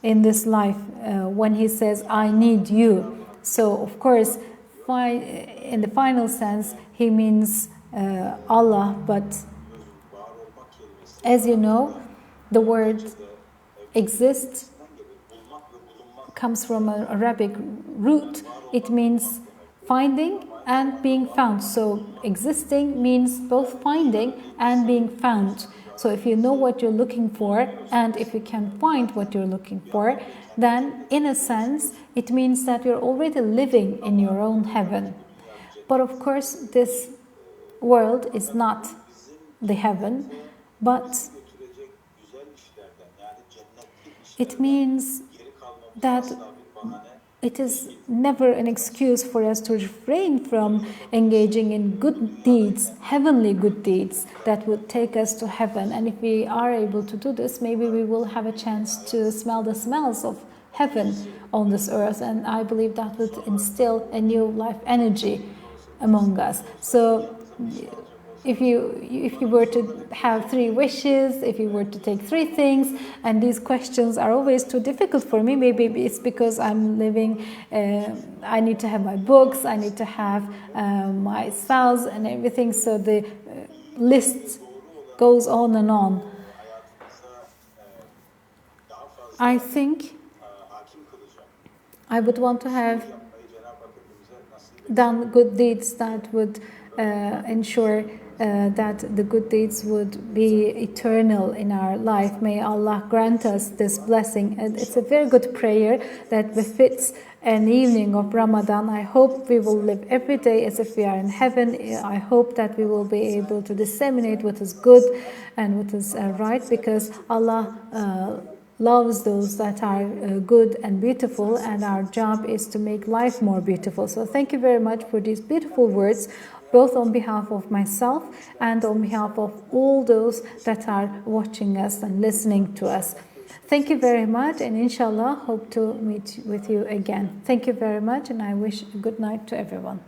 in this life when he says, I need you. So, of course, in the final sense, he means Allah, but As you know, the word exist comes from an Arabic root. It means finding and being found. So existing means both finding and being found. So if you know what you're looking for and if you can find what you're looking for, then in a sense it means that you're already living in your own heaven. But of course this world is not the heaven, but it means that it is never an excuse for us to refrain from engaging in good deeds, heavenly good deeds that would take us to heaven. And if we are able to do this, maybe we will have a chance to smell the smells of heaven on this earth. And I believe that would instill a new life energy among us. So if you were to have 3 wishes, if you were to take 3 things, and these questions are always too difficult for me, maybe it's because I'm living, I need to have my books, I need to have my spouse and everything, so the list goes on and on. I think I would want to have done good deeds that would ensure that the good deeds would be eternal in our life. May Allah grant us this blessing. And it's a very good prayer that befits an evening of Ramadan. I hope we will live every day as if we are in heaven. I hope that we will be able to disseminate what is good and what is right, because Allah loves those that are good and beautiful, and our job is to make life more beautiful. So thank you very much for these beautiful words, both on behalf of myself and on behalf of all those that are watching us and listening to us. Thank you very much, and inshallah hope to meet with you again. Thank you very much, and I wish a good night to everyone.